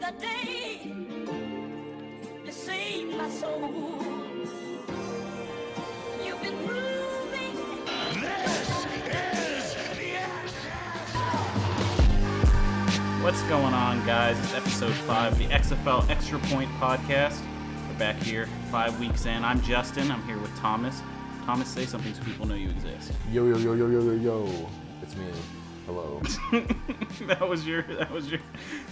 the day you saved my soul. You've been proving this is the What's going on, guys? It's episode 5 of the XFL Extra Point podcast. We're back here 5 weeks in. I'm Justin. I'm here with Thomas. Thomas, say something so people know you exist. Yo, yo, yo, yo, yo, yo, yo. It's me. Hello. That was your.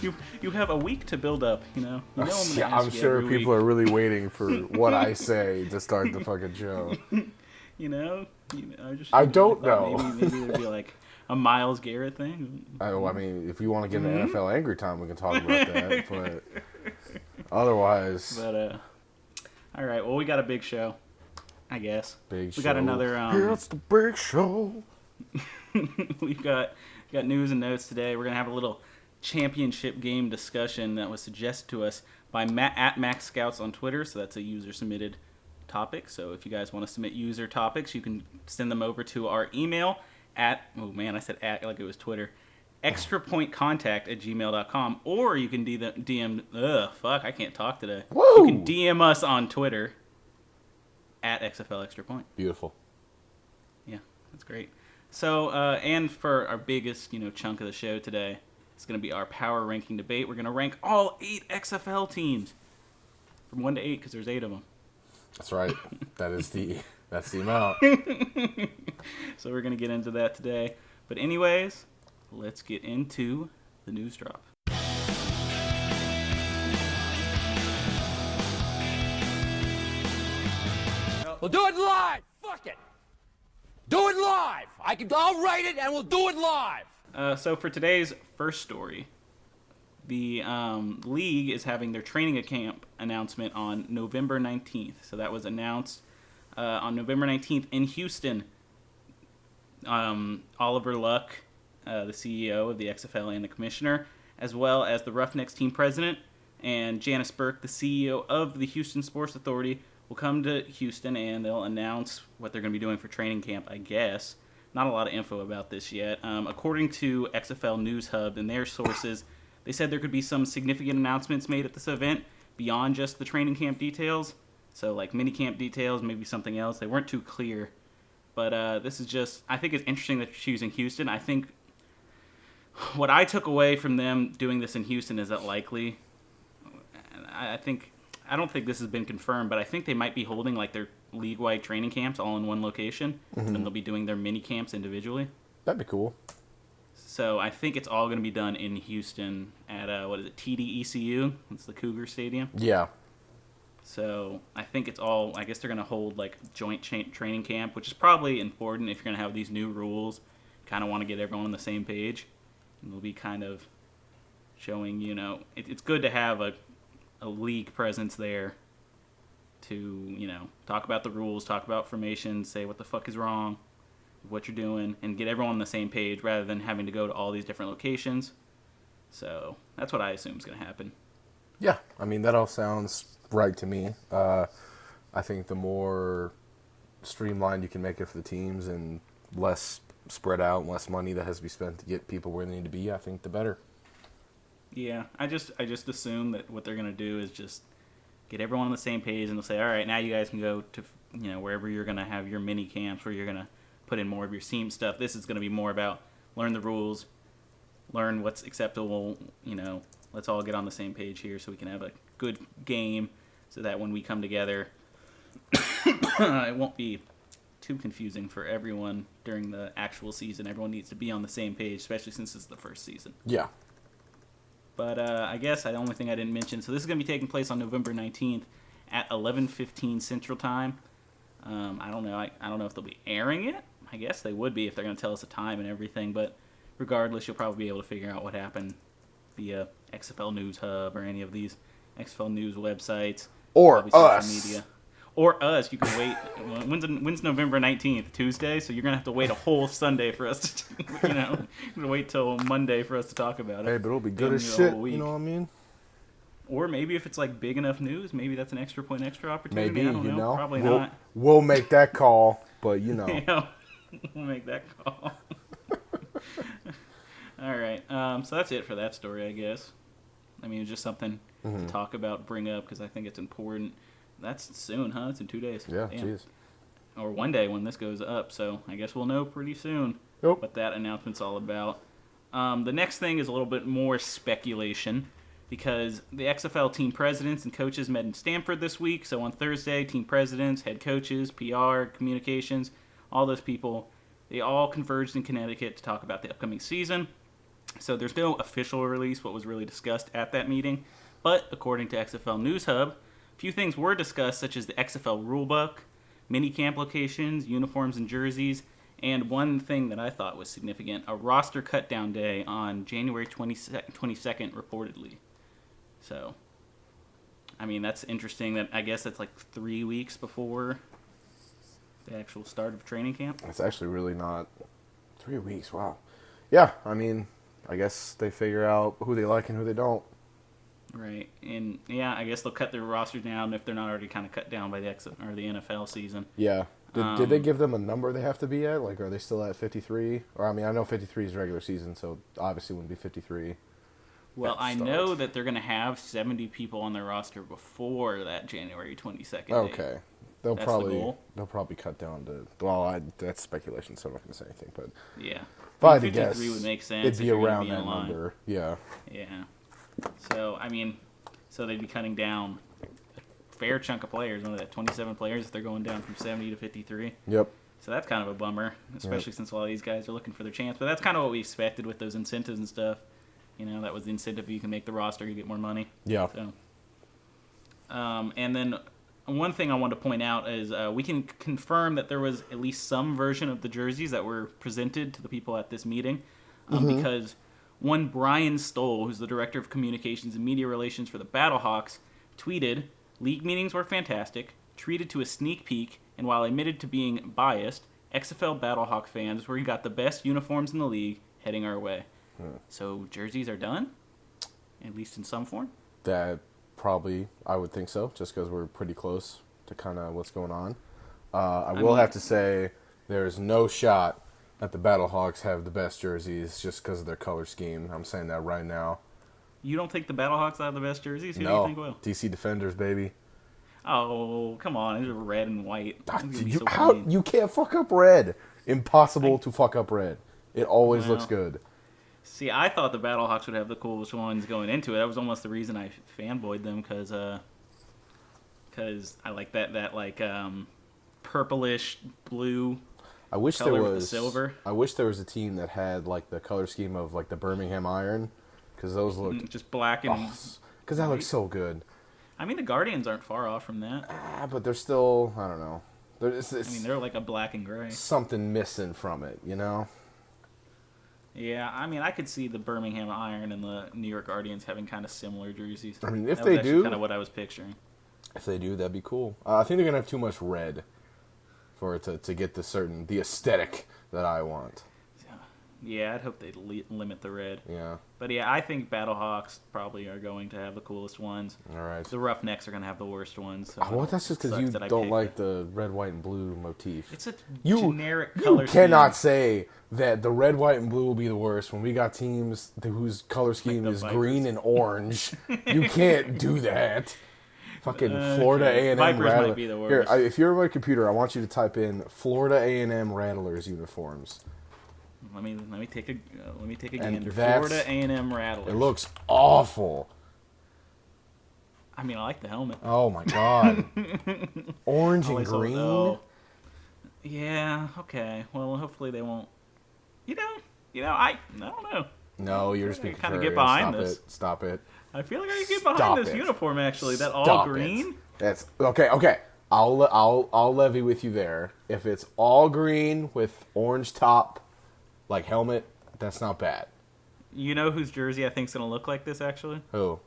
You have a week to build up, you know? I'm I'm sure people are really waiting for what I say to start the fucking show. I don't know. Maybe it'd be like a Myles Garrett thing. I mean, if you want to get an NFL Angry Time, we can talk about that. But otherwise. All right. Well, we got a big show, I guess. Big show. We got another. It's the big show. We've got news and notes today. We're gonna have a little championship game discussion that was suggested to us by Matt at Max Scouts on Twitter. So that's a user submitted topic. So if you guys want to submit user topics, you can send them over to our email at I said at like it was Twitter, extrapointcontact@gmail.com, or you can DM. I can't talk today. Woo! You can DM us on Twitter at XFL Extra Point. Beautiful. Yeah, that's great. So, and for our biggest, chunk of the show today, it's going to be our power ranking debate. We're going to rank all 8 XFL teams from 1 to 8 because there's 8 of them. That's right. That's the amount. So we're going to get into that today. But anyways, let's get into the news drop. We'll do it live. Fuck it. Do it live. I'll write it and we'll do it live. So for today's first story, the league is having their training camp announcement on November 19th. So that was announced on November 19th in Houston. Oliver Luck, the CEO of the XFL and the commissioner, as well as the Roughnecks team president, and Janice Burke, the CEO of the Houston Sports Authority, will come to Houston and they'll announce what they're going to be doing for training camp, I guess. Not a lot of info about this yet. According to XFL News Hub and their sources, they said there could be some significant announcements made at this event beyond just the training camp details. So like mini camp details, maybe something else. They weren't too clear. But this is just, I think it's interesting that they're choosing Houston. I think what I took away from them doing this in Houston is that likely, I don't think this has been confirmed, but I think they might be holding like their league-wide training camps all in one location, and then they'll be doing their mini camps individually. That'd be cool. So I think it's all going to be done in Houston at TDECU. It's the Cougar Stadium. Yeah. So I think it's all. I guess they're going to hold like joint training camp, which is probably important if you're going to have these new rules. Kind of want to get everyone on the same page, and they'll be kind of showing. It's good to have a league presence there to, talk about the rules, talk about formations, say what the fuck is wrong, what you're doing, and get everyone on the same page rather than having to go to all these different locations. So that's what I assume is going to happen. Yeah, I mean, that all sounds right to me. I think the more streamlined you can make it for the teams and less spread out and less money that has to be spent to get people where they need to be, I think the better. Yeah, I just assume that what they're going to do is just get everyone on the same page, and they'll say, all right, now you guys can go to, wherever you're going to have your mini camps, where you're going to put in more of your team stuff. This is going to be more about learn the rules, learn what's acceptable, let's all get on the same page here so we can have a good game so that when we come together, it won't be too confusing for everyone during the actual season. Everyone needs to be on the same page, especially since it's the first season. Yeah. But I guess the only thing I didn't mention, so this is going to be taking place on November 19th at 11:15 Central Time. I don't know. I don't know if they'll be airing it. I guess they would be if they're going to tell us the time and everything. But regardless, you'll probably be able to figure out what happened via XFL News Hub or any of these XFL News websites. Or social us. media. Or us. You can wait. When's November 19th? Tuesday? So you're going to have to wait a whole Sunday for us to, you're going to wait till Monday for us to talk about it. Hey, but it'll be good as shit, you know what I mean? Or maybe if it's like big enough news, maybe that's an extra opportunity. Maybe, I don't know. Probably not. We'll make that call, but Yeah, we'll make that call. All right. So that's it for that story, I guess. I mean, it's just something to talk about, bring up, because I think it's important. That's soon, huh? It's in 2 days. Yeah, Damn. jeez. Or one day when this goes up, so I guess we'll know pretty soon what that announcement's all about. The next thing is a little bit more speculation, because the XFL team presidents and coaches met in Stamford this week. So on Thursday, team presidents, head coaches, PR, communications, all those people, they all converged in Connecticut to talk about the upcoming season. So there's no official release what was really discussed at that meeting. But according to XFL News Hub, a few things were discussed, such as the XFL rulebook, mini camp locations, uniforms and jerseys, and one thing that I thought was significant, a roster cut-down day on January 22nd, reportedly. So, I mean, that's interesting. That I guess that's like 3 weeks before the actual start of training camp. It's actually really not 3 weeks. Wow. Yeah, I mean, I guess they figure out who they like and who they don't. Right, and yeah, I guess they'll cut their roster down if they're not already kind of cut down by the NFL season. Yeah. Did they give them a number they have to be at? Like, are they still at 53? Or, I mean, I know 53 is regular season, so obviously wouldn't be 53. Well, I know that they're going to have 70 people on their roster before that January 22nd date. Okay. They'll That's probably the goal. they'll probably cut down to, well, that's speculation, so I'm not going to say anything, but Yeah. if I had to 53 guess, would make sense. it'd be if you're gonna around in that line. number. Yeah. Yeah. So, I mean, so they'd be cutting down a fair chunk of players. What is that, 27 players if they're going down from 70 to 53? Yep. So that's kind of a bummer, especially since a lot of these guys are looking for their chance. But that's kind of what we expected with those incentives and stuff. You know, that was the incentive. You can make the roster, you get more money. Yeah. So, and then one thing I wanted to point out is we can confirm that there was at least some version of the jerseys that were presented to the people at this meeting, because one Brian Stoll, who's the director of communications and media relations for the Battlehawks, tweeted, "League meetings were fantastic, treated to a sneak peek, and while admitted to being biased, XFL Battlehawk fans where we got the best uniforms in the league heading our way." So jerseys are done, at least in some form. That probably, I would think so, just because we're pretty close to kind of what's going on. I will have to say there's no shot that the Battlehawks have the best jerseys just because of their color scheme. I'm saying that right now. You don't think the Battlehawks have the best jerseys? Who do you No, think will? DC Defenders, baby. Oh, come on. These are red and white. It's gonna be so How plain. you can't fuck up red? Impossible to fuck up red. It always looks good. See, I thought the Battlehawks would have the coolest ones going into it. That was almost the reason I fanboyed them, because I like that like purplish blue. I wish color there with the was silver. I wish there was a team that had like the color scheme of like the Birmingham Iron, because those look Just black and... because that looks so good. I mean, the Guardians aren't far off from that. But they're still, I don't know. It's I mean, they're like a black and gray. something missing from it, you know? Yeah, I mean, I could see the Birmingham Iron and the New York Guardians having kind of similar jerseys. I mean, if That they was actually do- kind of what I was picturing. If they do, that'd be cool. I think they're gonna have too much red for it to get the aesthetic that I want. Yeah, I'd hope they'd limit the red. Yeah. But yeah, I think Battlehawks probably are going to have the coolest ones. All right. The Roughnecks are going to have the worst ones. So Well, that's just because you sucks that I don't picked like it. the red, white, and blue motif. It's a You generic color You cannot scheme. say that the red, white, and blue will be the worst when we got teams whose color scheme the is Vipers. green and orange. You can't do that. Fucking Florida A&M Vipers might Rattler. be the Here, worst. if you're on my computer, I want you to type in Florida A&M Rattlers uniforms. Let me take a And gander. that's- Florida A&M Rattlers. It looks awful. I mean, I like the helmet. Oh my god. Orange and Always thought, green. oh. Yeah. Okay. Well, hopefully they won't. I don't know. No, you're just being Kinda contrarian. get behind Stop this. it. Stop it. I feel like I can get behind Stop this it. uniform. Actually, that all Stop green. it. That's okay. Okay, I'll levy with you there. If it's all green with orange top, like helmet, that's not bad. You know whose jersey I think's gonna look like this? Actually, Who?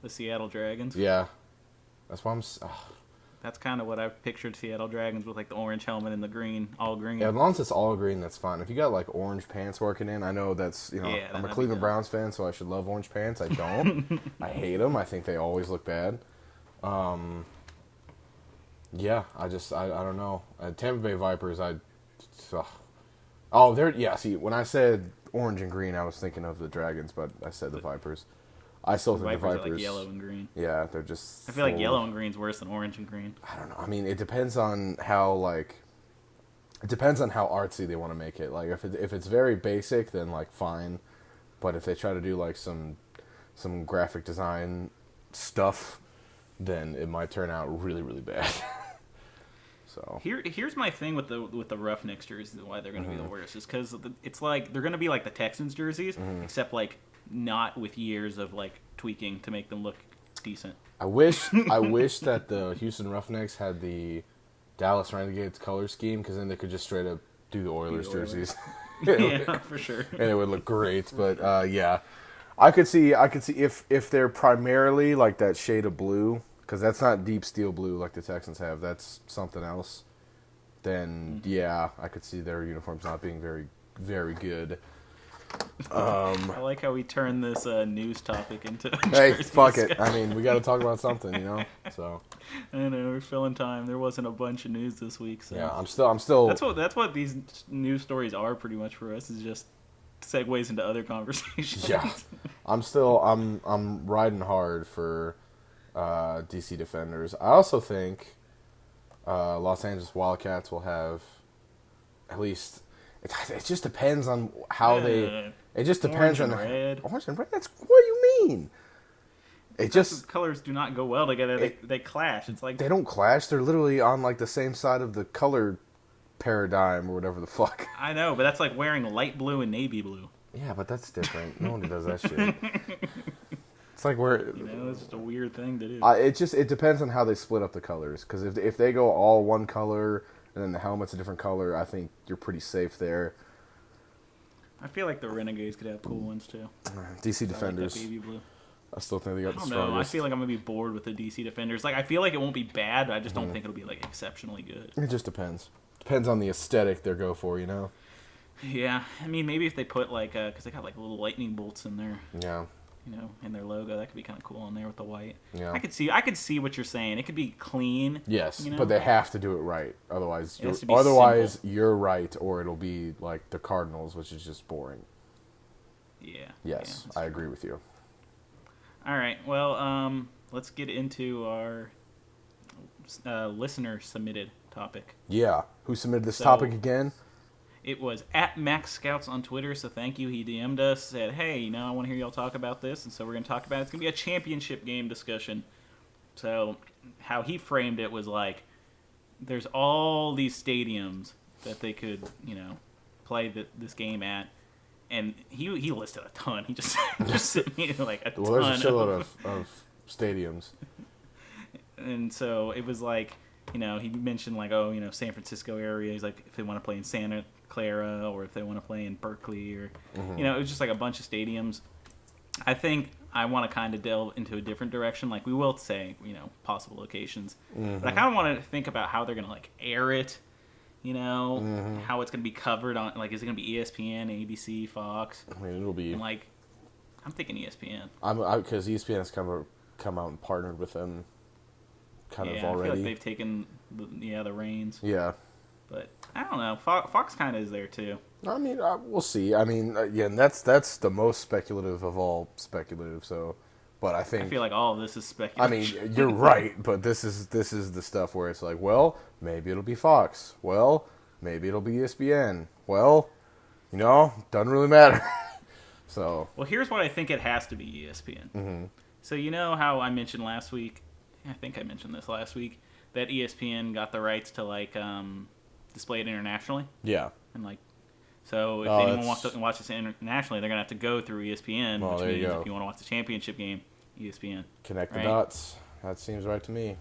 the Seattle Dragons. Yeah, that's why I'm. That's kind of what I've pictured Seattle Dragons with, like the orange helmet and the green, all green. Yeah, as long as it's all green, that's fine. If you got like orange pants working in, I know that's Yeah, I'm a that'd Cleveland be Browns fan, so I should love orange pants. I don't. I hate them. I think they always look bad. Yeah, I don't know. Tampa Bay Vipers, oh, they're, yeah, see, when I said orange and green, I was thinking of the Dragons, but I said the Vipers. I still The think the Vipers Vipers. are like yellow and green. Yeah, they're just. I feel like full- yellow and green's worse than orange and green. I don't know. I mean, it depends on how like. It depends on how artsy they want to make it. Like if it's very basic, then like fine, but if they try to do like some graphic design stuff, then it might turn out really really bad. So Here's my thing with the Roughnecks jerseys and why they're going to be Mm-hmm. the worst is because it's like they're going to be like the Texans jerseys, Mm-hmm. except like not with years of like tweaking to make them look decent. I wish that the Houston Roughnecks had the Dallas Renegades color scheme, because then they could just straight up do the Oilers Oilers. jerseys. Yeah, for sure. And it would look great. But yeah, I could see if they're primarily like that shade of blue, because that's not deep steel blue like the Texans have. That's something else. Then yeah, I could see their uniforms not being very very good. I like how we turn this news topipic into. Hey, jersey fuck it. discussion. I mean, we got to talk about something, you know. So I know we're filling time. There wasn't a bunch of news this week, so yeah, I'm still. that's what these news stories are pretty much for us. Is just segues into other conversations. Yeah, I'm riding hard for DC Defenders. I also think Los Angeles Wildcats will have at least. It just depends on how they. It just depends orange on and red. Orange and red. That's what do you mean? It Those just colors do not go well together. They clash. It's like they don't clash. They're literally on like the same side of the color paradigm or whatever the fuck. I know, but that's like wearing light blue and navy blue. Yeah, but that's different. No one does that shit. It's like we're. You know, it's just a weird thing to do. It depends on how they split up the colors. Because if they go all one color and then the helmet's a different color, I think you're pretty safe there. I feel like the Renegades could have cool ones too. DC I like Defenders. that baby blue. I still think they got I the don't know. I strongest. feel like I'm gonna be bored with the DC Defenders. Like I feel like it won't be bad. But I just don't think it'll be like exceptionally good. It just depends. Depends on the aesthetic they go for, you know. Yeah, I mean maybe if they put like because they got like little lightning bolts in there, Yeah. you know, in their logo, that could be kind of cool in there with the white. Yeah. I could see what you're saying. It could be clean. Yes, you know? but they have to do it right. Otherwise, It has to be you're right, or it'll be like the Cardinals, which is just boring. Yeah. Yes, yeah, I agree with you. All right. Well, let's get into our listener submitted topic. Yeah. Who submitted this So- topic again? It was at Max Scouts on Twitter, so thank you. He DM'd us, said, hey, you know, I want to hear y'all talk about this, and so we're going to talk about it. It's going to be a championship game discussion. So how he framed it was like, there's all these stadiums that they could, you know, play this game at, and he listed a ton. He just sent me like a ton. Well, there's a shitload of stadiums. And so it was like, you know, he mentioned like, oh, you know, San Francisco area. He's like, if they want to play in Santa Clara or if they want to play in Berkeley or, you know, it was just like a bunch of stadiums. I think I want to kind of delve into a different direction. Like we will say, you know, possible locations, but I kind of want to think about how they're going to like air it, you know, how it's going to be covered on, like, is it going to be ESPN, ABC, Fox? I mean, it'll be. And like, I'm thinking ESPN. Because ESPN has come out and partnered with them, kind of I already. feel like they've taken the reins. Yeah. But I don't know. Fox kind of is there too. I mean, we'll see. I mean, again, that's the most speculative of all speculative. So, but I think I feel like all of this is I speculation. mean, you're right, but this is the stuff where it's like, well, maybe it'll be Fox. Well, maybe it'll be ESPN. Well, you know, doesn't really matter. So, Well, here's what I think it has to be ESPN. So you know how I mentioned last week? I think I mentioned this last week that ESPN got the rights to like display it internationally, yeah. and like, so if Oh, anyone that's- wants to watch this internationally, they're gonna have to go through ESPN, Well, which there you means go. if you want to watch the championship game, ESPN. Connect the Right. dots. That seems right to me.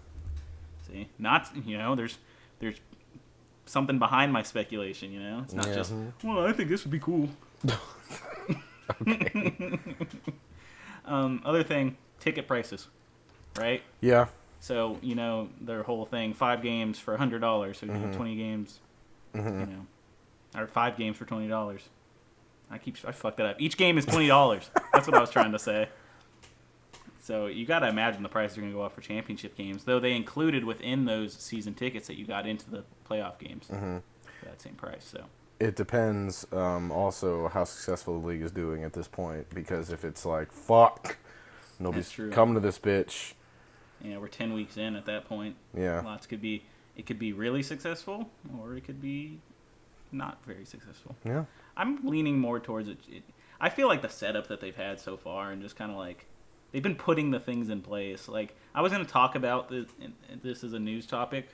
See, not, you know, there's something behind my speculation. You know, it's not Yeah. just, well, I think this would be cool. Other thing, ticket prices, right? Yeah. So, you know, their whole thing, 5 games for $100, so you know, 20 games, you know, or 5 games for $20. I fucked that up. Each game is $20. That's what I was trying to say. So you got to imagine the prices are going to go up for championship games, though they included within those season tickets that you got into the playoff games for that same price. So It depends also how successful the league is doing at this point, because if it's like, fuck, Nobody's That's true. coming to this bitch. Yeah, we're 10 weeks in at that point. Yeah. It could be really successful, or it could be not very successful. Yeah. I'm leaning more towards it. I feel like the setup that they've had so far, and just kind of like they've been putting the things in place. Like I was going to talk about this as a news topic,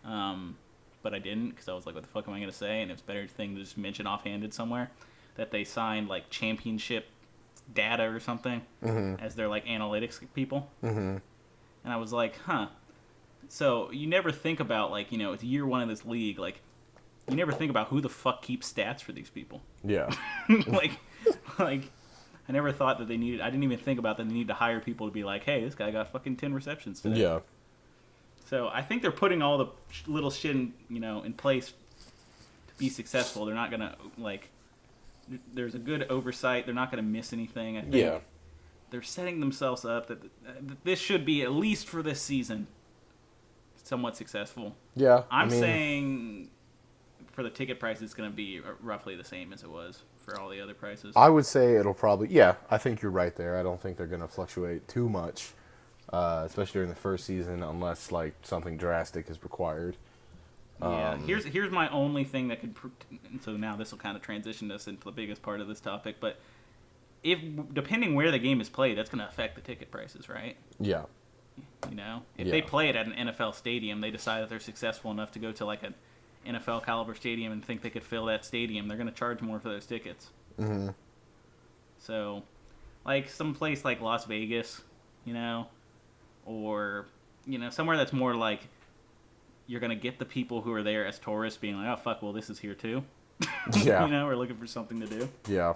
but I didn't because I was like, "What the fuck am I going to say?" And it's a better thing to just mention offhanded somewhere that they signed like championship data or something as their like analytics people. Mm-hmm. And I was like, huh. So you never think about like it's year one of this league, like. You never think about who the fuck keeps stats for these people. Yeah. like I never thought that they needed. I didn't even think about that they need to hire people to be like, hey, this guy got fucking 10 receptions today. Yeah. So I think they're putting all the little shit in place to be successful. They're not gonna like. There's a good oversight. They're not gonna miss anything. I think they're setting themselves up that this should be at least for this season somewhat successful. Yeah. I'm saying. For the ticket price, it's going to be roughly the same as it was for all the other prices. I would say it'll probably, I think you're right there. I don't think they're going to fluctuate too much, especially during the first season, unless like something drastic is required. Yeah, here's my only thing that could. So now this will kind of transition us into the biggest part of this topic, but depending where the game is played, that's going to affect the ticket prices, right? Yeah. If they play it at an NFL stadium, they decide that they're successful enough to go to like an NFL caliber stadium and think they could fill that stadium, they're going to charge more for those tickets. Mm-hmm. So, like some place like Las Vegas, or somewhere that's more like you're going to get the people who are there as tourists being like, oh fuck, well this is here too. Yeah. We're looking for something to do. Yeah.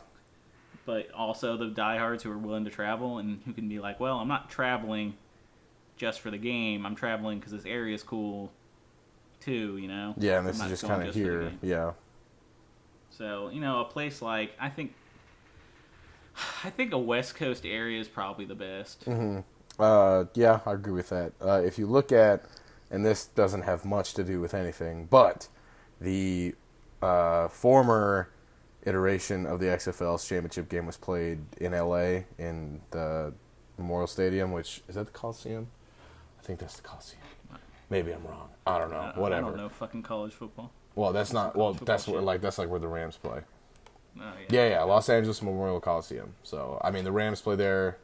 But also the diehards who are willing to travel and who can be like, well, I'm not traveling just for the game. I'm traveling because this area is cool. Too, Yeah, and this is just kind of here. Yeah. So, a place like I think a West Coast area is probably the best. Mm-hmm. Yeah, I agree with that. If you look at, and this doesn't have much to do with anything, but the former iteration of the XFL's championship game was played in LA in the Memorial Stadium, which is that the Coliseum? I think that's the Coliseum. Maybe I'm wrong. I don't know. Whatever. I don't know fucking college football. Well, that's not. Well, that's where that's like where the Rams play. Oh, Yeah. Los Angeles Memorial Coliseum. So I mean, the Rams play there,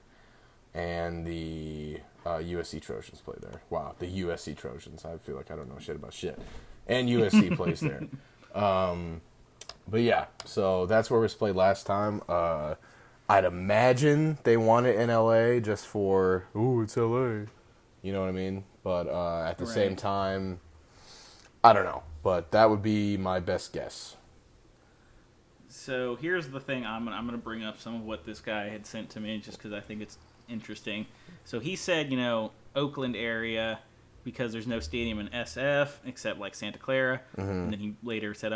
and the USC Trojans play there. Wow, the USC Trojans. I feel like I don't know shit about shit. And USC plays there. But yeah, so that's where it was played last time. I'd imagine they want it in LA just for it's LA. You know what I mean? But at the same time, I don't know. But that would be my best guess. So here's the thing. I'm gonna bring up some of what this guy had sent to me just because I think it's interesting. So he said, Oakland area because there's no stadium in SF except like Santa Clara. Mm-hmm. And then he later said,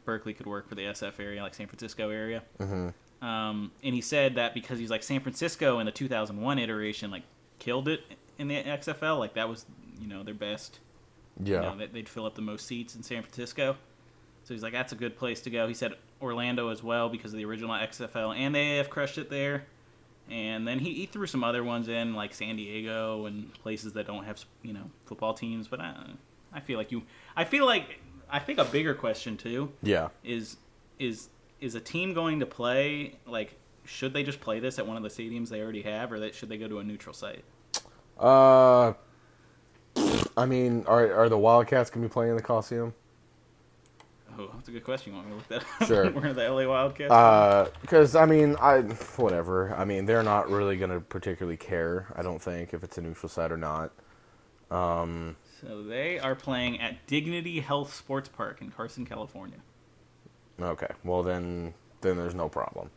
Berkeley could work for the SF area, like San Francisco area. Mm-hmm. And he said that because he's like San Francisco in the 2001 iteration, like killed it in the XFL, like that was their best. Yeah, they'd fill up the most seats in San Francisco. So he's like, that's a good place to go. He said Orlando as well because of the original XFL and the AF crushed it there. And then he threw some other ones in like San Diego and places that don't have football teams. But I think a bigger question too. Yeah, is a team going to play like? Should they just play this at one of the stadiums they already have, or should they go to a neutral site? I mean, are the Wildcats going to be playing in the Coliseum? Oh, that's a good question. You want me to look that up? Sure. Where are the LA Wildcats? Because, I mean, whatever. I mean, they're not really going to particularly care, I don't think, if it's a neutral site or not. So they are playing at Dignity Health Sports Park in Carson, California. Okay. Well, then there's no problem.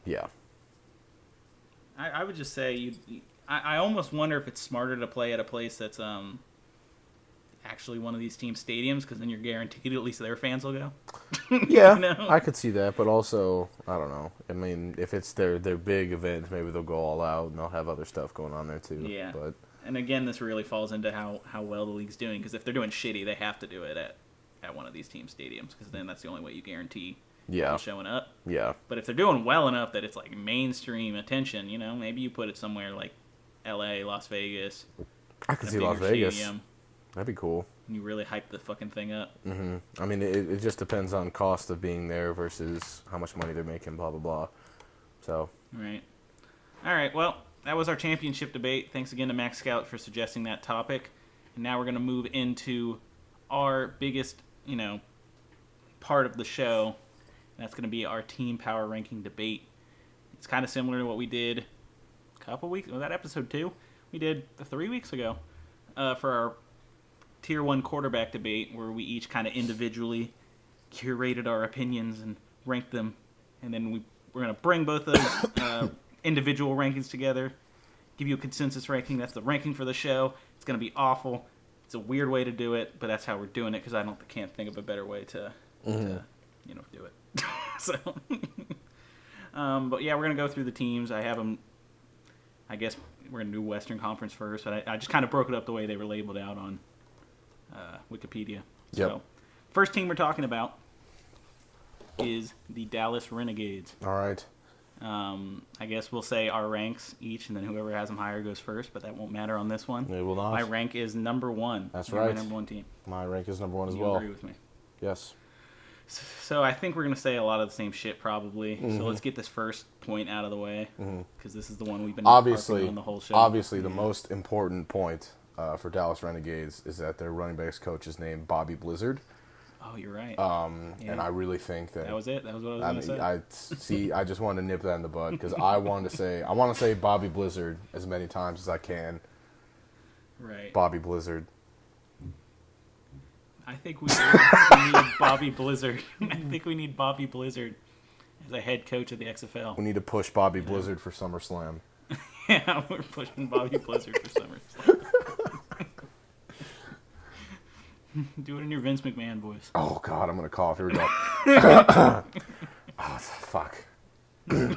Yeah. I would just say I almost wonder if it's smarter to play at a place that's actually one of these team stadiums because then you're guaranteed at least their fans will go. Yeah, I could see that, but also I don't know. I mean, if it's their big event, maybe they'll go all out and they'll have other stuff going on there too. Yeah. But and again, this really falls into how well the league's doing because if they're doing shitty, they have to do it at one of these team stadiums because then that's the only way you guarantee Yeah. showing up. Yeah. But if they're doing well enough that it's like mainstream attention, maybe you put it somewhere like L.A., Las Vegas. I could a see Las bigger Vegas. stadium, That'd be cool. and you really hype the fucking thing up. Mm-hmm. I mean, it just depends on cost of being there versus how much money they're making, blah, blah, blah. So. Right. All right, well, that was our championship debate. Thanks again to Max Scout for suggesting that topic. And now we're going to move into our biggest, part of the show. That's going to be our team power ranking debate. It's kind of similar to what we did a couple weeks, was that episode 2? We did 3 weeks ago for our Tier 1 quarterback debate, where we each kind of individually curated our opinions and ranked them. And then we're going to bring both those individual rankings together, give you a consensus ranking. That's the ranking for the show. It's going to be awful. It's a weird way to do it, but that's how we're doing it because I can't think of a better way to do it. So, but yeah, we're going to go through the teams. I have them, I guess we're going to do Western Conference first, but I just kind of broke it up the way they were labeled out on Wikipedia. Yep. So, first team we're talking about is the Dallas Renegades. All right. I guess we'll say our ranks each, and then whoever has them higher goes first, but that won't matter on this one. It will not. My rank is number 1. That's You're right. my number 1 team. My rank is number 1 as You well. agree with me? Yes. So I think we're going to say a lot of the same shit probably. Mm-hmm. So let's get this first point out of the way, because this is the one we've been harping on the whole show. Obviously, the most important point for Dallas Renegades is that their running backs coach is named Bobby Blizzard. Oh, you're right. And I really think that was it. That was what I was going to say. I just wanted to nip that in the bud because I want to say Bobby Blizzard as many times as I can. Right. Bobby Blizzard. I think we need Bobby Blizzard. I think we need Bobby Blizzard as a head coach of the XFL. We need to push Bobby Blizzard for SummerSlam. Yeah, we're pushing Bobby Blizzard for SummerSlam. Do it in your Vince McMahon voice. Oh, God, I'm going to cough. Here we go. Oh, fuck. We're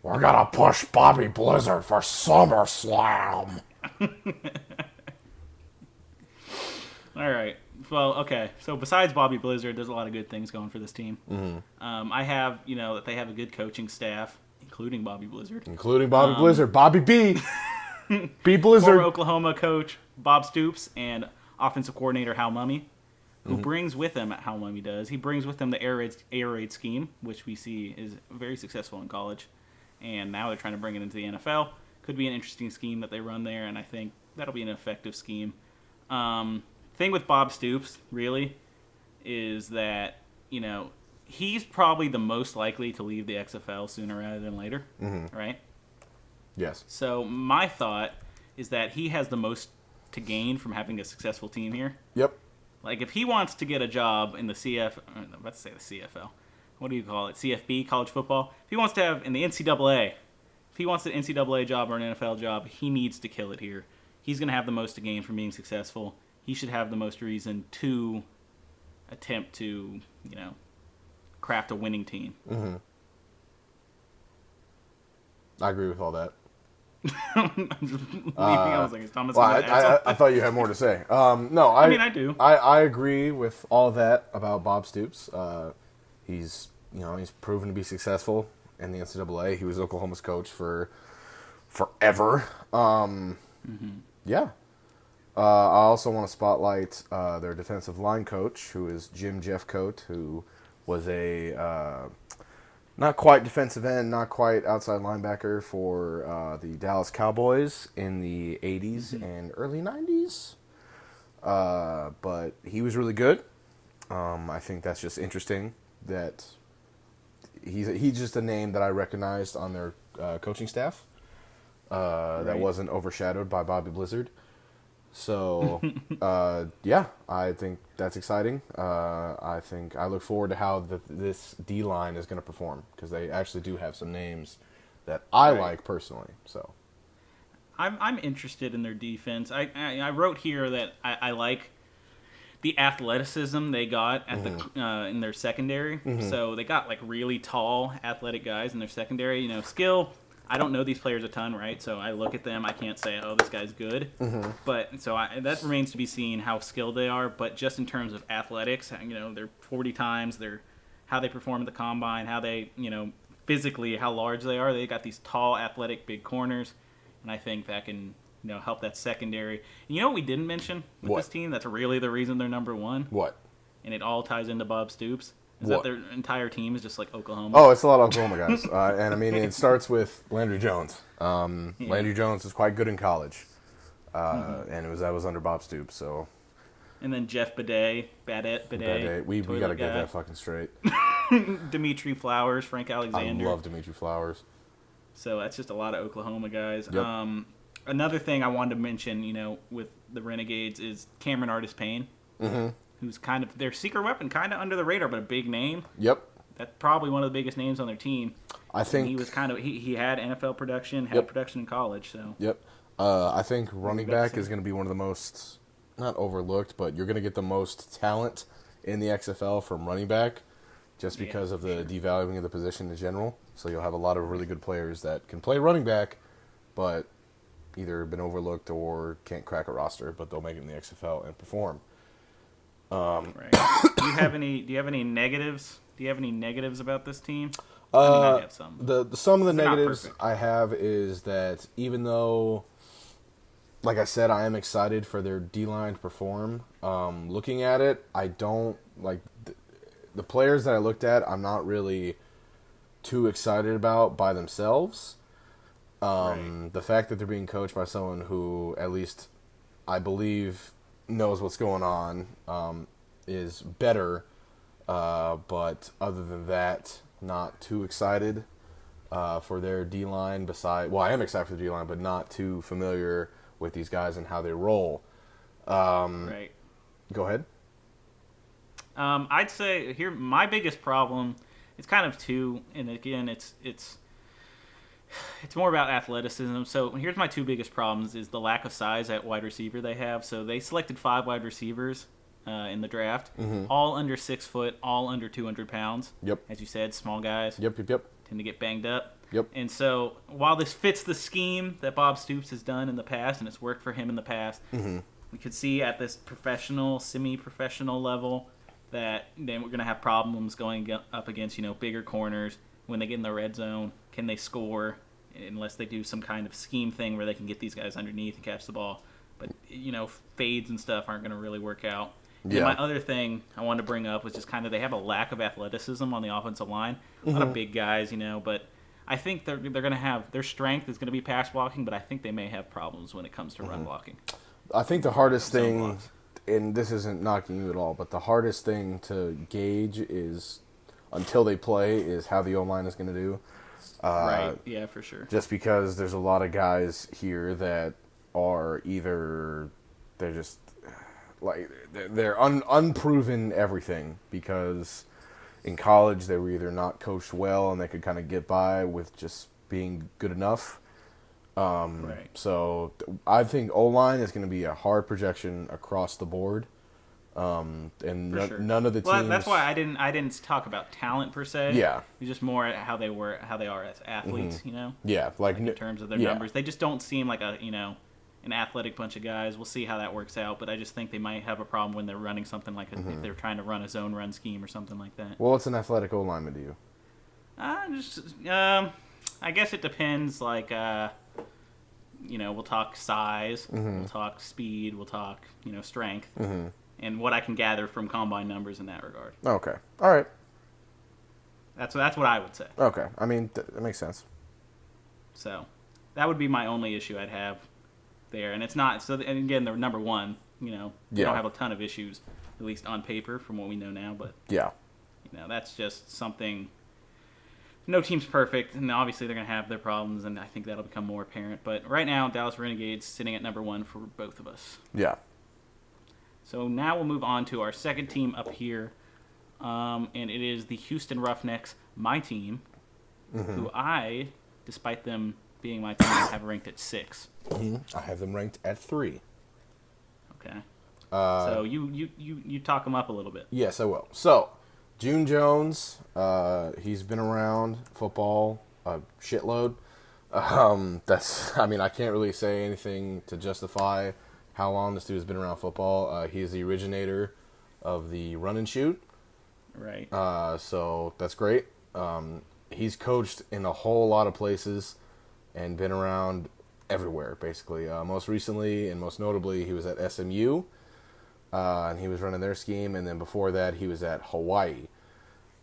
going to push Bobby Blizzard for SummerSlam. All right. Well, okay. So besides Bobby Blizzard, there's a lot of good things going for this team. Mm-hmm. I have, that they have a good coaching staff, including Bobby Blizzard. Blizzard. Bobby B. B. Blizzard. Former Oklahoma coach Bob Stoops and offensive coordinator Hal Mumme, who brings with him, Hal Mumme does, he brings with him the air raid scheme, which we see is very successful in college. And now they're trying to bring it into the NFL. Could be an interesting scheme that they run there, and I think that'll be an effective scheme. Thing with Bob Stoops, really, is that, he's probably the most likely to leave the XFL sooner rather than later, right? Yes. So my thought is that he has the most to gain from having a successful team here. Yep. Like, if he wants to get a job in the I'm about to say the CFL. What do you call it? CFB, college football? If he wants to have in the NCAA, if he wants an NCAA job or an NFL job, he needs to kill it here. He's going to have the most to gain from being successful. He should have the most reason to attempt to, craft a winning team. Mm-hmm. I agree with all that. I'm just leaving. I was like, is Thomas Well, going to add something? I thought you had more to say. No, I do. I agree with all that about Bob Stoops. He's proven to be successful in the NCAA. He was Oklahoma's coach for forever. Yeah. I also want to spotlight their defensive line coach, who is Jim Jeffcoat, who was a not quite defensive end, not quite outside linebacker for the Dallas Cowboys in the 80s and early 90s. But he was really good. I think that's just interesting that he's just a name that I recognized on their coaching staff that wasn't overshadowed by Bobby Blizzard. So, yeah, I think that's exciting. I look forward to how this D-line is going to perform, because they actually do have some names that I like personally. So, I'm interested in their defense. I wrote here that I like the athleticism they got at the in their secondary. So they got like really tall, athletic guys in their secondary. Skill. I don't know these players a ton, right? So I look at them, I can't say, oh, this guy's good. But so that remains to be seen how skilled they are. But just in terms of athletics, they're 40 times, they're how they perform at the combine, how they, physically, how large they are. They got these tall, athletic, big corners, and I think that can, help that secondary. And you know what we didn't mention with What? this team? That's really the reason they're number one. What? And it all ties into Bob Stoops. Is What? that their entire team is just like Oklahoma? Oh, it's a lot of Oklahoma guys. And, I mean, it starts with Landry Jones. Landry Jones was quite good in college. And that was under Bob Stoops, so... And then Jeff Bidet. We got to get that fucking straight. Dimitri Flowers, Frank Alexander. I love Dimitri Flowers. So that's just a lot of Oklahoma guys. Yep. Another thing I wanted to mention, with the Renegades is Cameron Artis-Payne, who's kind of their secret weapon, kind of under the radar, but a big name. Yep. That's probably one of the biggest names on their team. I think and he was he had NFL production, had production in college. So Yep. I think running back is going to be one of the most, not overlooked, but you're going to get the most talent in the XFL from running back, just because of the devaluing of the position in general. So you'll have a lot of really good players that can play running back, but either been overlooked or can't crack a roster, but they'll make it in the XFL and perform. Right. Do you have any negatives? Do you have any negatives about this team? I have some. Some of the They're not negatives perfect. I have is that even though, like I said, I am excited for their D-line to perform. Looking at it, I don't like the players that I looked at. I'm not really too excited about by themselves. The fact that they're being coached by someone who, at least I believe, knows what's going on is better. But other than that, not too excited for their D-line. I am excited for the D-line, but not too familiar with these guys and how they roll. Right. Go ahead. I'd say here my biggest problem. It's kind of two, and again, it's more about athleticism. So here's my two biggest problems: is the lack of size at wide receiver they have. So they selected 5 wide receivers in the draft, all under 6 foot, all under 200 pounds. Yep. As you said, small guys. Yep. Tend to get banged up. Yep. And so while this fits the scheme that Bob Stoops has done in the past, and it's worked for him in the past, we could see at this professional, semi-professional level that then we're going to have problems going up against, bigger corners when they get in the red zone. Can they score unless they do some kind of scheme thing where they can get these guys underneath and catch the ball? But, fades and stuff aren't going to really work out. Yeah. And my other thing I wanted to bring up was just kind of they have a lack of athleticism on the offensive line. A lot of big guys, but I think they're going to have their strength is going to be pass blocking, but I think they may have problems when it comes to run blocking. I think the hardest Zone thing, blocks. and this isn't knocking you at all, but the hardest thing to gauge is, until they play, is how the O-line is going to do. Right, yeah, for sure. Just because there's a lot of guys here that are either, they're just, like, they're unproven everything, because in college they were either not coached well and they could kind of get by with just being good enough. Right. So I think O-line is going to be a hard projection across the board. And Sure. none of the teams. Well, that's why I didn't talk about talent per se. Yeah. It's just more how they are as athletes. Yeah, like In terms of their numbers, they just don't seem like an athletic bunch of guys. We'll see how that works out, but I just think they might have a problem when they're running something like if they're trying to run a zone run scheme or something like that. Well, what's an athletic O-lineman to you? I guess it depends. Like, we'll talk size, we'll talk speed, we'll talk strength, and what I can gather from combine numbers in that regard. Okay, all right. That's what I would say. Okay, I mean that makes sense. So that would be my only issue I'd have there, and it's not. So and again, they're number one. They don't have a ton of issues, at least on paper, from what we know now. But Yeah. that's just something. No team's perfect, and obviously they're going to have their problems, and I think that'll become more apparent. But right now, Dallas Renegades sitting at number one for both of us. Yeah. So now we'll move on to our second team up here, and it is the Houston Roughnecks, my team, who I, despite them being my team, have ranked at 6. I have them ranked at 3. Okay. So you talk them up a little bit. Yes, I will. So, June Jones, he's been around football a shitload. I can't really say anything to justify how long this dude has been around football. He is the originator of the run and shoot. Right. So that's great. He's coached in a whole lot of places and been around everywhere, basically. Most recently and most notably, he was at SMU, and he was running their scheme. And then before that, he was at Hawaii.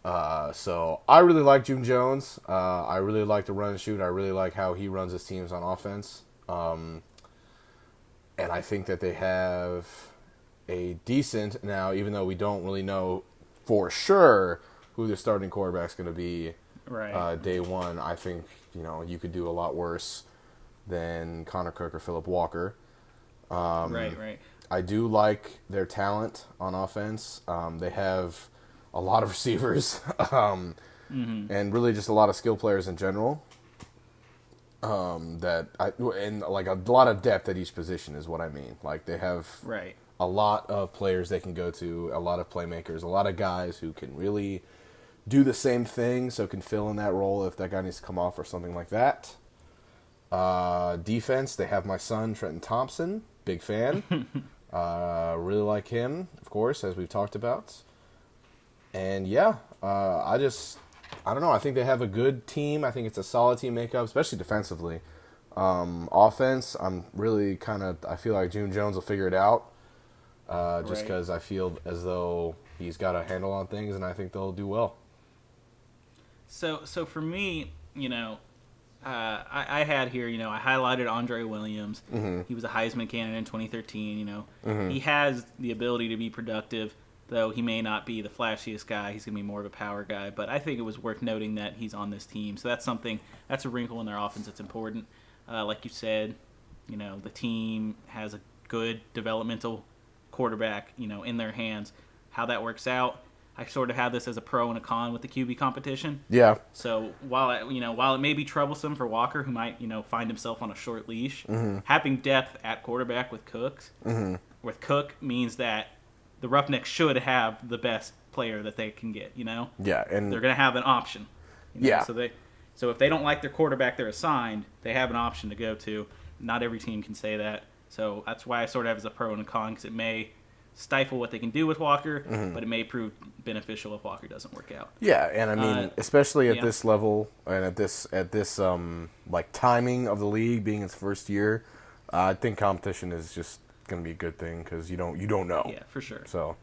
So I really like June Jones. I really like the run and shoot. I really like how he runs his teams on offense. And I think that they have a decent, now, even though we don't really know for sure who the starting quarterback's going to be Right. day one, I think, you could do a lot worse than Connor Cook or Philip Walker. Right. I do like their talent on offense. They have a lot of receivers, and really just a lot of skill players in general. And like a lot of depth at each position is what I mean. Like they have Right. a lot of players they can go to, a lot of playmakers, a lot of guys who can really do the same thing, so can fill in that role if that guy needs to come off or something like that. Defense, they have my son Trenton Thompson, big fan. Really like him, of course, as we've talked about. And yeah, I don't know. I think they have a good team. I think it's a solid team makeup, especially defensively. Offense, I feel like June Jones will figure it out. Just because I feel as though he's got a handle on things, and I think they'll do well. So for me, I had here, I highlighted Andre Williams. Mm-hmm. He was a Heisman candidate in 2013. He has the ability to be productive, though he may not be the flashiest guy. He's going to be more of a power guy. But I think it was worth noting that he's on this team. So that's a wrinkle in their offense that's important. Like you said, the team has a good developmental quarterback, in their hands. How that works out, I sort of have this as a pro and a con with the QB competition. Yeah. So while it may be troublesome for Walker, who might find himself on a short leash, having depth at quarterback with with Cook means that the Roughnecks should have the best player that they can get. Yeah, and they're going to have an option. Yeah. So if they don't like their quarterback they're assigned, they have an option to go to. Not every team can say that. So that's why I sort of have as a pro and a con, because it may stifle what they can do with Walker, but it may prove beneficial if Walker doesn't work out. Yeah, and I mean, especially at yeah. this level and at this like timing of the league being its first year, I think competition is just going to be a good thing because you don't know. Yeah, for sure. So,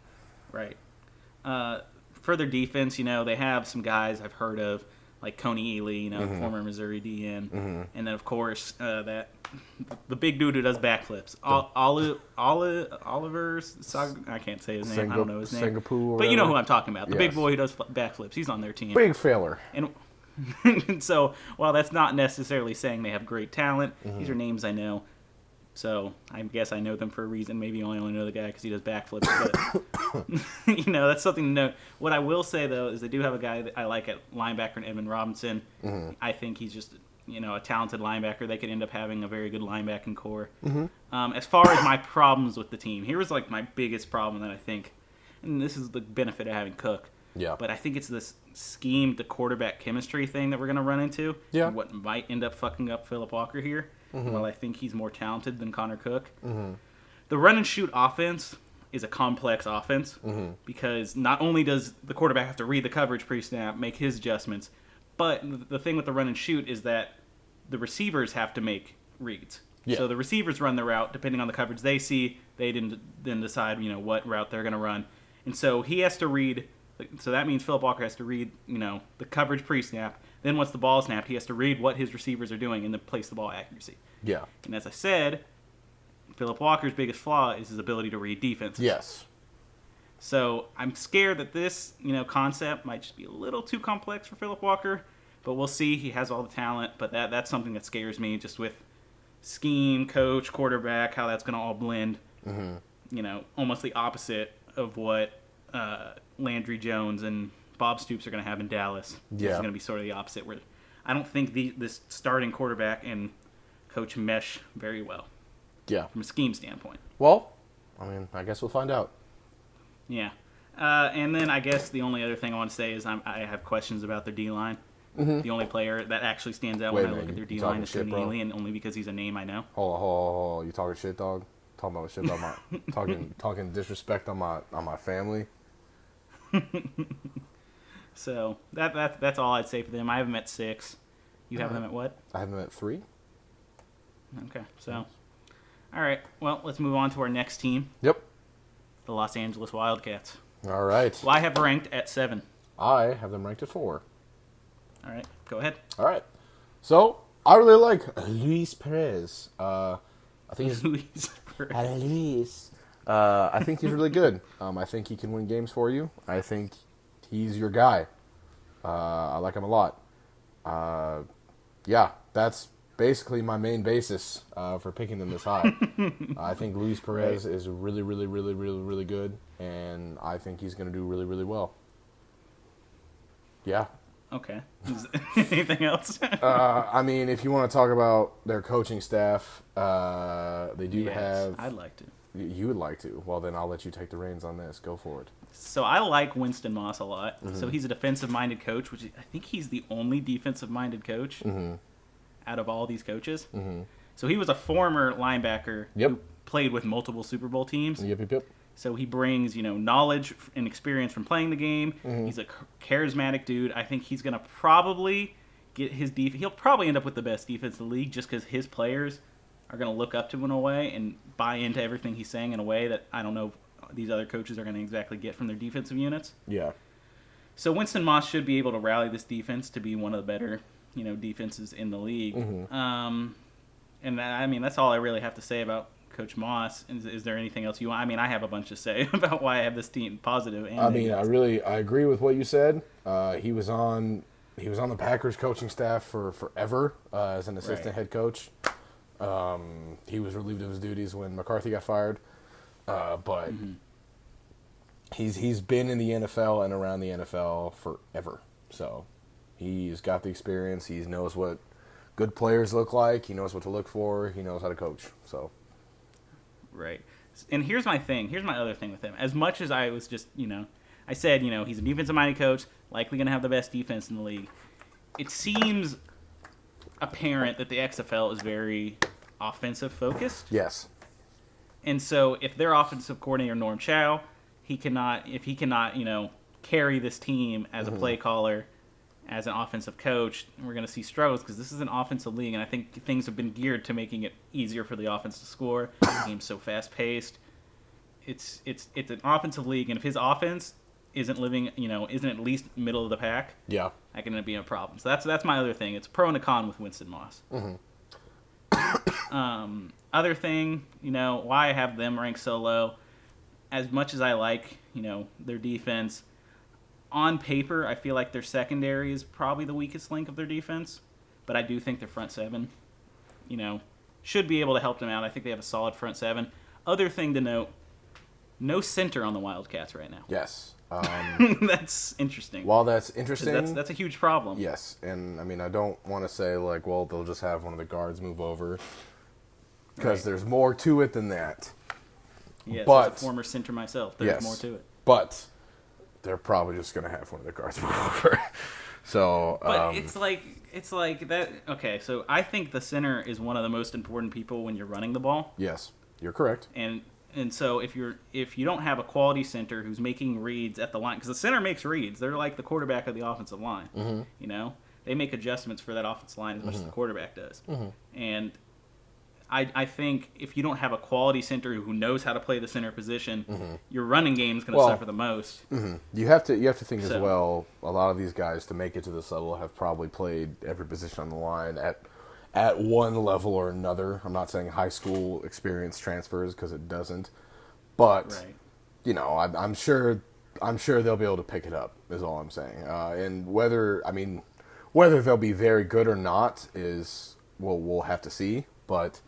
right. For their defense, they have some guys I've heard of, like Coney Ely, former Missouri DN, and then of course the big dude who does backflips, Oliver. I can't say his name. I don't know his name. Singapore, but you know who I'm talking about. The big Yes. boy who does backflips. He's on their team. big failure. And so while that's not necessarily saying they have great talent, these are names I know. So I guess I know them for a reason. Maybe I only know the guy because he does backflips. But, that's something to note. What I will say, though, is they do have a guy that I like at linebacker in Edmund Robinson. I think he's just, a talented linebacker. They could end up having a very good linebacking core. As far as my problems with the team, here was like my biggest problem that I think, and this is the benefit of having Cook. Yeah. But I think it's this scheme to quarterback chemistry thing that we're going to run into. Yeah. And what might end up fucking up Philip Walker here. While I think he's more talented than Connor Cook. The run and shoot offense is a complex offense because not only does the quarterback have to read the coverage pre-snap, make his adjustments, but the thing with the run and shoot is that the receivers have to make reads. Yeah. So the receivers run the route depending on the coverage they see. They then decide what route they're going to run, and so he has to read. So that means Philip Walker has to read the coverage pre-snap. Then once the ball is snapped, he has to read what his receivers are doing and then place the ball accuracy. Yeah. And as I said, Philip Walker's biggest flaw is his ability to read defenses. Yes. So I'm scared that this, concept might just be a little too complex for Philip Walker, but we'll see. He has all the talent, but that's something that scares me just with scheme, coach, quarterback, how that's going to all blend. Almost the opposite of what Landry Jones and Bob Stoops are going to have in Dallas. Yeah. It's going to be sort of the opposite, where I don't think this starting quarterback and coach mesh very well. Yeah. From a scheme standpoint. Well, I mean, I guess we'll find out. Yeah. And then I guess the only other thing I want to say is I have questions about their D-line. The only player that actually stands out when I look at their D-line is Coney Ely, and only because he's a name I know. Hold on. You talking shit, dog? Talking about shit about my talking disrespect on my family. So that's all I'd say for them. I have them at 6. You have them at what? I have them at 3. Okay, so all right. Well, let's move on to our next team, Yep. the Los Angeles Wildcats. All right. Well, I have ranked at 7. I have them ranked at 4. All right, go ahead. All right. So I really like Luis Perez. I think he's Luis Perez. Luis. I think he's really good. I think he can win games for you. I think he's your guy. I like him a lot. Yeah, that's basically my main basis for picking them this high. I think Luis Perez is really, really, really, really, really good, and I think he's going to do really, really well. Yeah. Okay. Anything else? I mean, if you want to talk about their coaching staff, they do have... I'd like to. You would like to. Well, then I'll let you take the reins on this. Go for it. So I like Winston Moss a lot. So he's a defensive-minded coach, which I think he's the only defensive-minded coach out of all these coaches. So he was a former linebacker who played with multiple Super Bowl teams. Yep. So he brings, knowledge and experience from playing the game. He's a charismatic dude. I think he's going to probably get his he'll probably end up with the best defense in the league just because his players are going to look up to him in a way and buy into everything he's saying in a way that I don't know if these other coaches are going to exactly get from their defensive units. Yeah. So Winston Moss should be able to rally this defense to be one of the better, defenses in the league. And I mean, that's all I really have to say about Coach Moss. Is there anything else you want? I mean, I have a bunch to say about why I have this team positive. And I mean, I agree with what you said. He was on the Packers coaching staff for forever as an assistant head coach. He was relieved of his duties when McCarthy got fired, but he's been in the NFL and around the NFL forever. So he's got the experience. He knows what good players look like. He knows what to look for. He knows how to coach. So. Right. And here's my thing. Here's my other thing with him. As much as I was just, I said, he's a defensive-minded coach, likely going to have the best defense in the league. It seems apparent that the XFL is very offensive-focused. Yes. And so if their offensive coordinator, Norm Chow, if he cannot, carry this team as a play caller, as an offensive coach, we're going to see struggles because this is an offensive league, and I think things have been geared to making it easier for the offense to score. The game's so fast-paced. It's an offensive league, and if his offense isn't at least middle of the pack, Yeah. that can be a problem. So that's my other thing. It's pro and a con with Winston Moss. Other thing, why I have them ranked so low, as much as I like, their defense, on paper, I feel like their secondary is probably the weakest link of their defense, but I do think their front seven, should be able to help them out. I think they have a solid front seven. Other thing to note, no center on the Wildcats right now. Yes. That's interesting. While that's interesting, That's a huge problem. yes, and I mean I don't want to say they'll just have one of the guards move over because there's more to it than that. Yes, but as a former center myself, there's more to it. But they're probably just going to have one of the guards move over. So, but it's like that. Okay, so I think the center is one of the most important people when you're running the ball. Yes, you're correct. And so if you don't have a quality center who's making reads at the line, because the center makes reads, they're like the quarterback of the offensive line. They make adjustments for that offensive line as much as the quarterback does. And I think if you don't have a quality center who knows how to play the center position, your running game is going to suffer the most. You have to think as well. A lot of these guys to make it to this level have probably played every position on the line at one level or another. I'm not saying high school experience transfers because it doesn't, but I'm sure they'll be able to pick it up. Is all I'm saying. And whether they'll be very good or not is we'll have to see, but.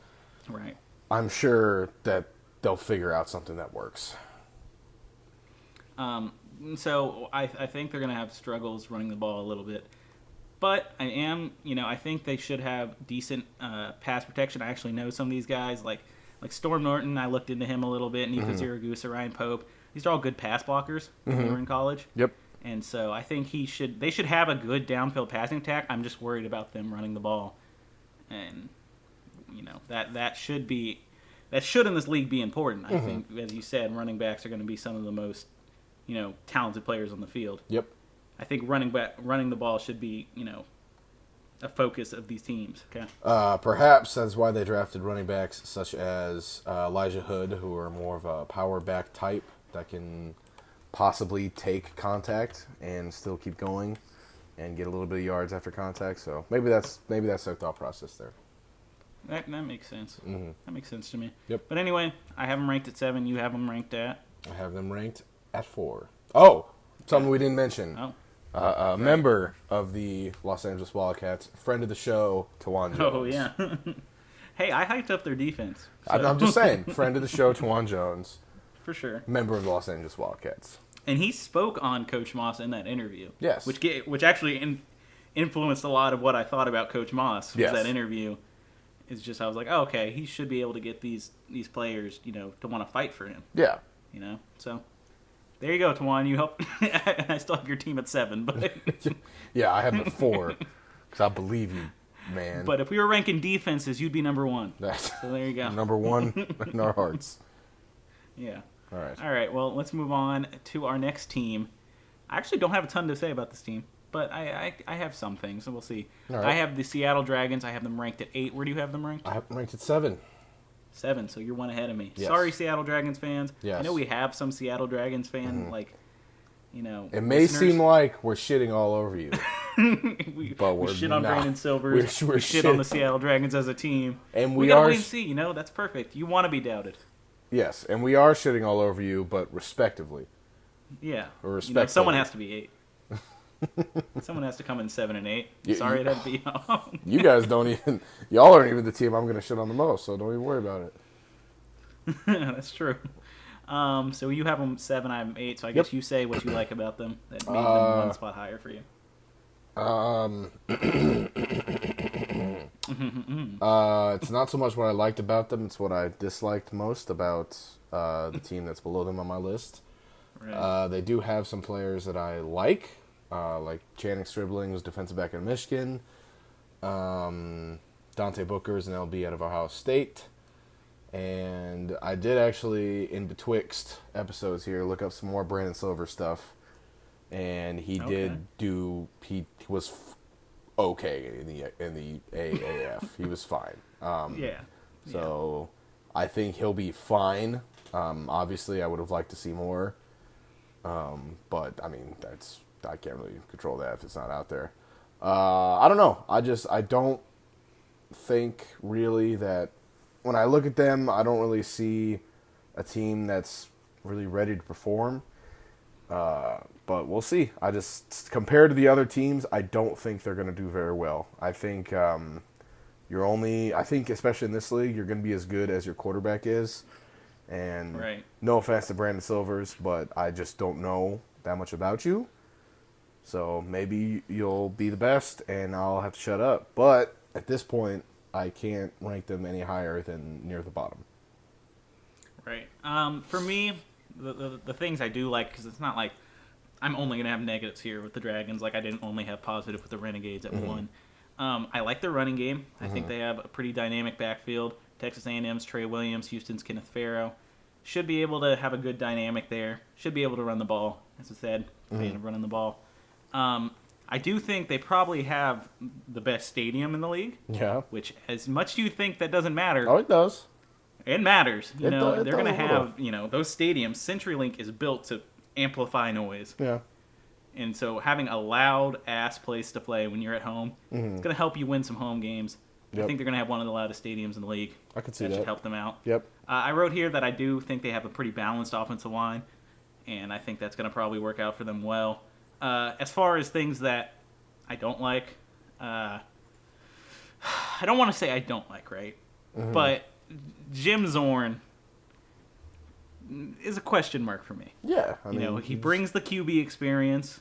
Right. I'm sure that they'll figure out something that works. So I think they're going to have struggles running the ball a little bit. But I think they should have decent pass protection. I actually know some of these guys, like Storm Norton. I looked into him a little bit, and Nico Zaragoza, Ryan Pope. These are all good pass blockers when they were in college. Yep. And so I think they should have a good downfield passing attack. I'm just worried about them running the ball. And that should in this league be important. I think, as you said, running backs are going to be some of the most talented players on the field. Yep. I think running the ball should be, a focus of these teams. Okay. Perhaps that's why they drafted running backs such as Elijah Hood, who are more of a power back type that can possibly take contact and still keep going and get a little bit of yards after contact. So maybe that's their thought process there. That makes sense. Mm-hmm. That makes sense to me. Yep. But anyway, I have them ranked at 7. You have them ranked at? I have them ranked at 4. Oh, something we didn't mention. Oh. A member of the Los Angeles Wildcats, friend of the show, Tawan Jones. Oh, yeah. Hey, I hyped up their defense. So. I'm just saying, friend of the show, Tawan Jones. For sure. Member of the Los Angeles Wildcats. And he spoke on Coach Moss in that interview. Yes. Which actually influenced a lot of what I thought about Coach Moss. Yes. That interview. It's just, I was like, oh, okay, he should be able to get these players, to want to fight for him. Yeah. So there you go, Tawan. You help. I still have your team at 7, but Yeah, I have them at 4 because I believe you, man. but if we were ranking defenses, you'd be number 1. That's So there you go. number 1 in our hearts. Yeah. All right. All right. Well, let's move on to our next team. I actually don't have a ton to say about this team, but I have some things, so we'll see. All right. I have the Seattle Dragons. I have them ranked at 8. Where do you have them ranked? I have them ranked at 7. 7. So you're one ahead of me. Yes. Sorry, Seattle Dragons fans. Yes. I know we have some Seattle Dragons fan, It may seem like we're shitting all over you, but we we're shit on not. Brandon Silvers. We're we shit on the Seattle Dragons as a team. And we we gotta are wait and see. That's perfect. You want to be doubted. Yes, and we are shitting all over you, but respectively. Yeah. Or respectfully. Someone has to be 8. Someone has to come in 7 and 8. Sorry it had to be y'all. You guys y'all aren't even the team I'm going to shit on the most, so don't even worry about it. That's true. So you have them 7, I have them 8. So I guess you say what you like about them that made them one spot higher for you. It's not so much what I liked about them; it's what I disliked most about the team that's below them on my list. Right. They do have some players that I like Channing Stribling, who's defensive back in Michigan. Dante Booker is an LB out of Ohio State. And I did actually, in betwixt episodes here, look up some more Brandon Silver stuff. And he was okay in the AAF. He was fine. Yeah. So I think he'll be fine. Obviously, I would have liked to see more. But, I mean, I can't really control that if it's not out there. I don't know. I don't think really that when I look at them, I don't really see a team that's really ready to perform. But we'll see. Compared to the other teams, I don't think they're going to do very well. I think especially in this league, you're going to be as good as your quarterback is. And no offense to Brandon Silvers, but I just don't know that much about you. So maybe you'll be the best and I'll have to shut up. But at this point, I can't rank them any higher than near the bottom. Right. For me, the things I do like, because it's not like I'm only going to have negatives here with the Dragons. Like I didn't only have positive with the Renegades at 1. I like their running game. I think they have a pretty dynamic backfield. Texas A&M's Trey Williams, Houston's Kenneth Farrow. Should be able to have a good dynamic there. Should be able to run the ball, as I said. Fan of running the ball. I do think they probably have the best stadium in the league. Yeah. Which, as much as you think that doesn't matter. Oh, it does. It matters. They're going to have, those stadiums. CenturyLink is built to amplify noise. Yeah. And so having a loud-ass place to play when you're at home, it's going to help you win some home games. Yep. I think they're going to have one of the loudest stadiums in the league. I could see that. That should help them out. Yep. I wrote here that I do think they have a pretty balanced offensive line, and I think that's going to probably work out for them well. As far as things that I don't like, I don't want to say I don't like, right? But Jim Zorn is a question mark for me. Yeah. I mean, he brings the QB experience,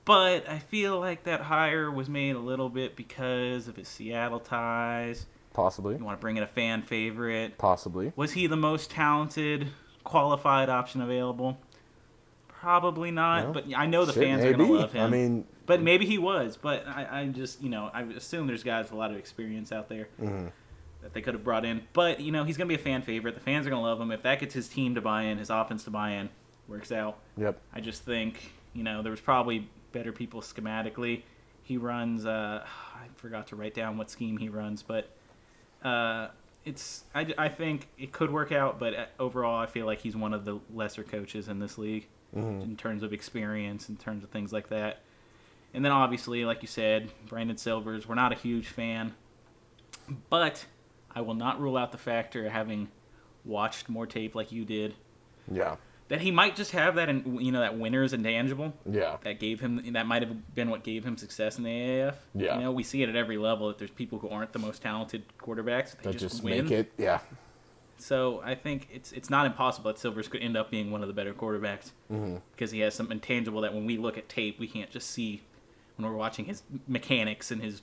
but I feel like that hire was made a little bit because of his Seattle ties. Possibly. You want to bring in a fan favorite. Possibly. Was he the most talented, qualified option available? Probably not, No. but I know the fans are going to love him. I mean, but maybe he was. But I just, I assume there's guys with a lot of experience out there that they could have brought in. But, he's going to be a fan favorite. The fans are going to love him. If that gets his team to buy in, his offense to buy in, works out. Yep. I just think, there was probably better people schematically. He runs, I forgot to write down what scheme he runs, but I think it could work out, but overall I feel like he's one of the lesser coaches in this league in terms of experience, in terms of things like that. And then obviously, like you said, Brandon Silvers, we're not a huge fan, but I will not rule out the factor of having watched more tape like you did. Yeah. That he might just have that, that winner's intangible. Yeah. That might have been what gave him success in the AAF. Yeah. We see it at every level that there's people who aren't the most talented quarterbacks. They That just win. make it. Yeah. So I think it's not impossible that Silvers could end up being one of the better quarterbacks because he has some intangible that when we look at tape we can't just see when we're watching his mechanics and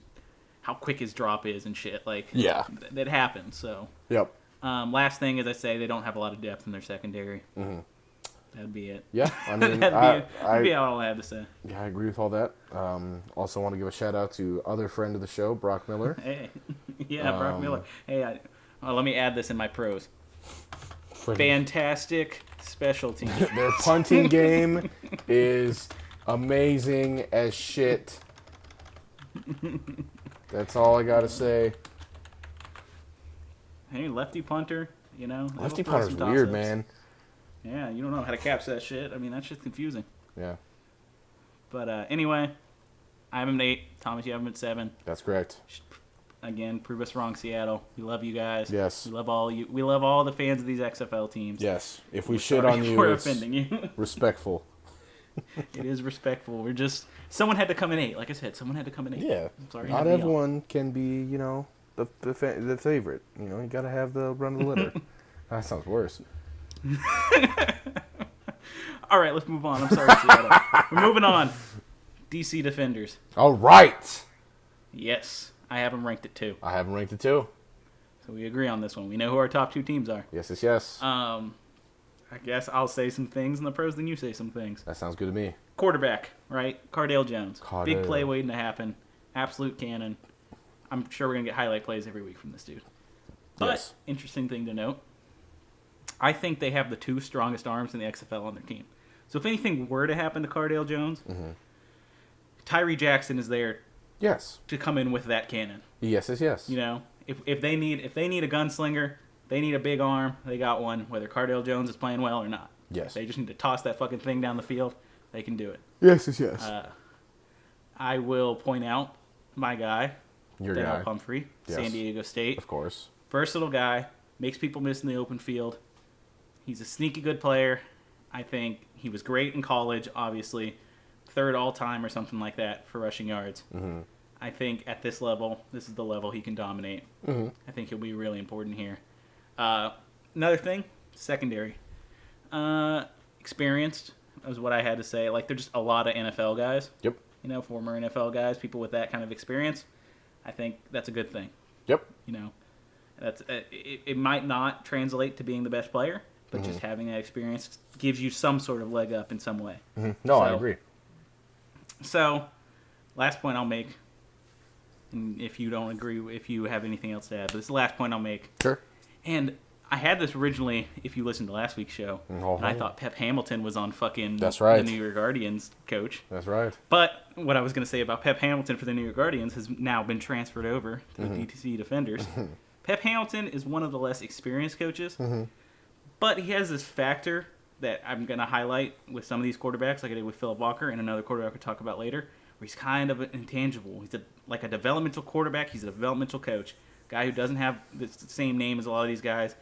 how quick his drop is and shit. Like that happens. So Yep. last thing, as I say, they don't have a lot of depth in their secondary. That'd be it. Yeah, I mean, that'd be all I have to say. Yeah, I agree with all that. Also want to give a shout out to other friend of the show, Brock Miller. Hey, Brock Miller. Hey, let me add this in my pros. Fantastic special team. Their punting game is amazing as shit. That's all I gotta say. Hey, lefty punter. Lefty punter's weird, man. Yeah, you don't know how to catch that shit. I mean, that's just confusing. Yeah. But anyway, I have him at 8. Thomas, you have him at 7. That's correct. Again, prove us wrong, Seattle. We love you guys. Yes. We love all you. We love all the fans of these XFL teams. Yes. If we We're shit sorry on you, we're it's offending you. respectful. It is respectful. Someone had to come in 8. Like I said, someone had to come in 8. Yeah. I'm sorry. Not everyone can be, the favorite. You gotta have the run of the litter. That sounds worse. All right, let's move on. I'm sorry, Seattle. We're moving on. DC Defenders. All right. Yes, I have them ranked at 2. I have them ranked at 2. So we agree on this one. We know who our top 2 teams are. Yes. I guess I'll say some things in the pros, then you say some things. That sounds good to me. Quarterback, right? Cardale Jones. Big play waiting to happen. Absolute cannon. I'm sure we're going to get highlight plays every week from this dude. But, interesting thing to note, I think they have the 2 strongest arms in the XFL on their team. So if anything were to happen to Cardale Jones, Tyree Jackson is there to come in with that cannon. Yes. If they need a gunslinger, they need a big arm, they got one, whether Cardale Jones is playing well or not. Yes. They just need to toss that fucking thing down the field, they can do it. Yes. I will point out my guy, Your Dale guy. Pumphrey, Yes. San Diego State. Of course. Versatile guy, makes people miss in the open field. He's a sneaky good player. I think he was great in college, obviously. 3rd all-time or something like that for rushing yards. I think at this level, this is the level he can dominate. I think he'll be really important here. Another thing, secondary. Experienced is what I had to say. Like, there's just a lot of NFL guys. Yep. Former NFL guys, people with that kind of experience. I think that's a good thing. Yep. That's it might not translate to being the best player, but just having that experience gives you some sort of leg up in some way. No, I agree. So, last point I'll make, and if you don't agree, if you have anything else to add, but this is the last point I'll make. Sure. And I had this originally, if you listened to last week's show, and I thought Pep Hamilton was on fucking the New York Guardians coach. That's right. But what I was going to say about Pep Hamilton for the New York Guardians has now been transferred over to the DTC Defenders. Pep Hamilton is one of the less experienced coaches, but he has this factor that I'm going to highlight with some of these quarterbacks, like I did with Philip Walker and another quarterback we'll talk about later, where he's kind of intangible. He's like a developmental quarterback. He's a developmental coach. Guy who doesn't have the same name as a lot of these guys.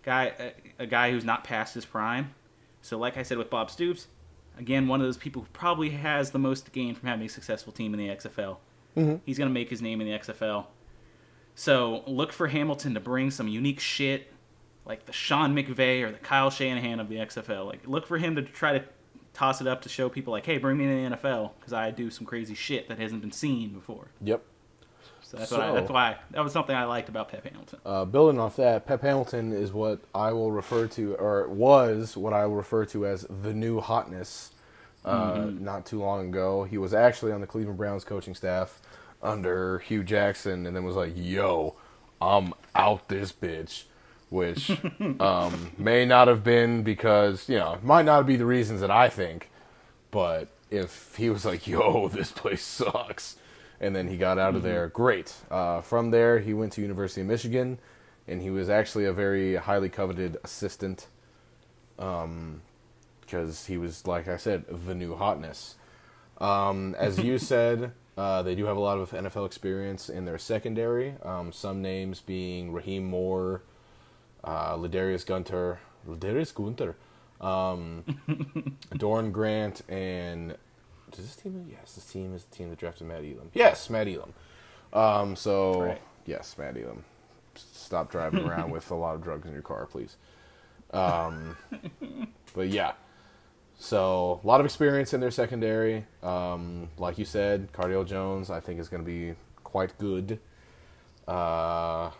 A guy who's not past his prime. So like I said with Bob Stoops, again, one of those people who probably has the most to gain from having a successful team in the XFL. He's going to make his name in the XFL. So look for Hamilton to bring some unique shit, like the Sean McVay or the Kyle Shanahan of the XFL. Like, look for him to try to toss it up to show people, like, hey, bring me in the NFL, because I do some crazy shit that hasn't been seen before. Yep. So that's why that was something I liked about Pep Hamilton. Building off that, Pep Hamilton is what I will refer to, or was what I will refer to as the new hotness. Not too long ago, he was actually on the Cleveland Browns coaching staff under Hugh Jackson, and then was like, "Yo, I'm out this bitch." which may not have been because, it might not be the reasons that I think, but if he was like, yo, this place sucks, and then he got out of there, great. From there, he went to University of Michigan, and he was actually a very highly coveted assistant because he was, like I said, the new hotness. As you said, they do have a lot of NFL experience in their secondary, some names being Raheem Moore, Ladarius Gunter, Dorn Grant, and does this team? Yes, this team is the team that drafted Matt Elam. Yes, Matt Elam. Right. Yes, Matt Elam. Stop driving around with a lot of drugs in your car, please. But yeah, so a lot of experience in their secondary. Like you said, Cardale Jones, I think is going to be quite good. Their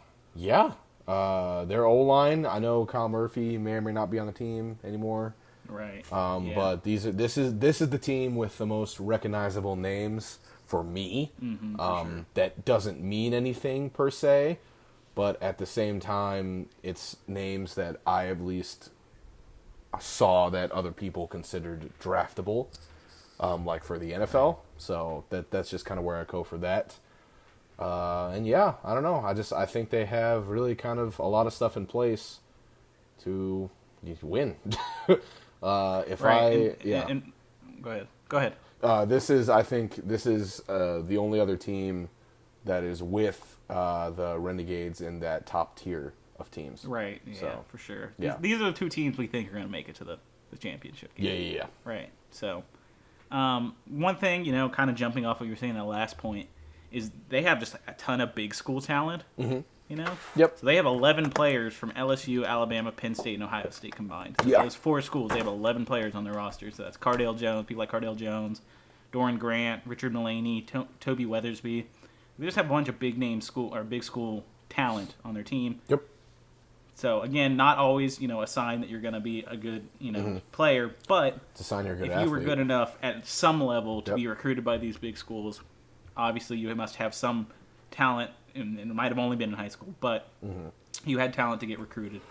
O-line, I know Kyle Murphy may or may not be on the team anymore. Right. But this is the team with the most recognizable names for me. For sure. That doesn't mean anything per se, but at the same time, it's names that I at least saw that other people considered draftable, like for the NFL. So that's just kind of where I go for that. And yeah, I don't know. I think they have really kind of a lot of stuff in place to win. Go ahead. This is the only other team that is with the Renegades in that top tier of teams. Right. Yeah, so, for sure. Yeah. These are the two teams we think are going to make it to the championship game. Yeah. Right. So, one thing, kind of jumping off what you were saying in the last point, is they have just a ton of big school talent. Mm-hmm. Yep. So they have 11 players from LSU, Alabama, Penn State, and Ohio State combined. So yeah. Those four schools, they have 11 players on their roster. So that's Cardale Jones, people like Cardale Jones, Doran Grant, Richard Mullaney, Toby Weathersby. They just have a bunch of big school talent on their team. Yep. So again, not always, a sign that you're going to be a good, player, but it's a sign you're a good if athlete. you were good enough at some level to be recruited by these big schools, obviously you must have some talent, and it might have only been in high school, but you had talent to get recruited.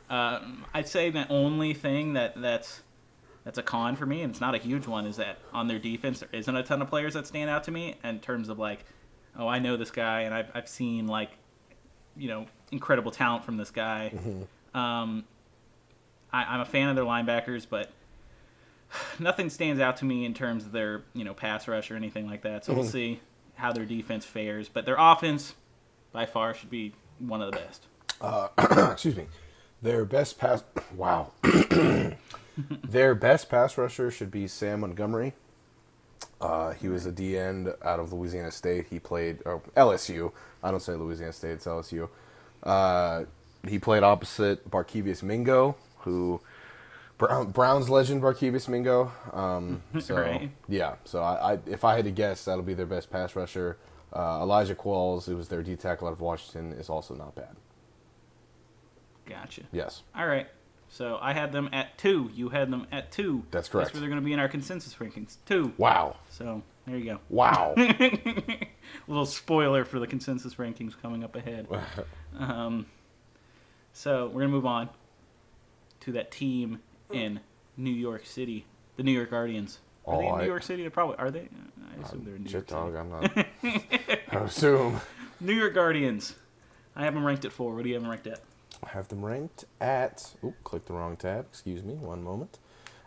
I'd say the only thing that's a con for me, and it's not a huge one, is that on their defense there isn't a ton of players that stand out to me in terms of like, oh, I know this guy, and I've seen like, incredible talent from this guy. I'm a fan of their linebackers, but nothing stands out to me in terms of their pass rush or anything like that. So we'll see how their defense fares, but their offense by far should be one of the best. Excuse me. Their best pass Their best pass rusher should be Sam Montgomery. He was a D end out of Louisiana State. He played LSU. I don't say Louisiana State, it's LSU. He played opposite Barkevious Mingo, who Browns legend Barkevious Mingo. So Right. yeah, so I if I had to guess, that'll be their best pass rusher. Elijah Qualls, who was their D tackle out of Washington, is also not bad. Gotcha. Yes. All right. So I had them at 2. You had them at 2. That's correct. That's where they're going to be in our consensus rankings. 2. Wow. So there you go. Wow. A little spoiler for the consensus rankings coming up ahead. So we're going to move on to that team in New York City, the New York Guardians. Are they in New York City? They probably are. They? I assume they're in New York City. Dog, I'm not. I assume. New York Guardians. I have them ranked at 4. What do you have them ranked at? I have them ranked at. Click the wrong tab. Excuse me. One moment.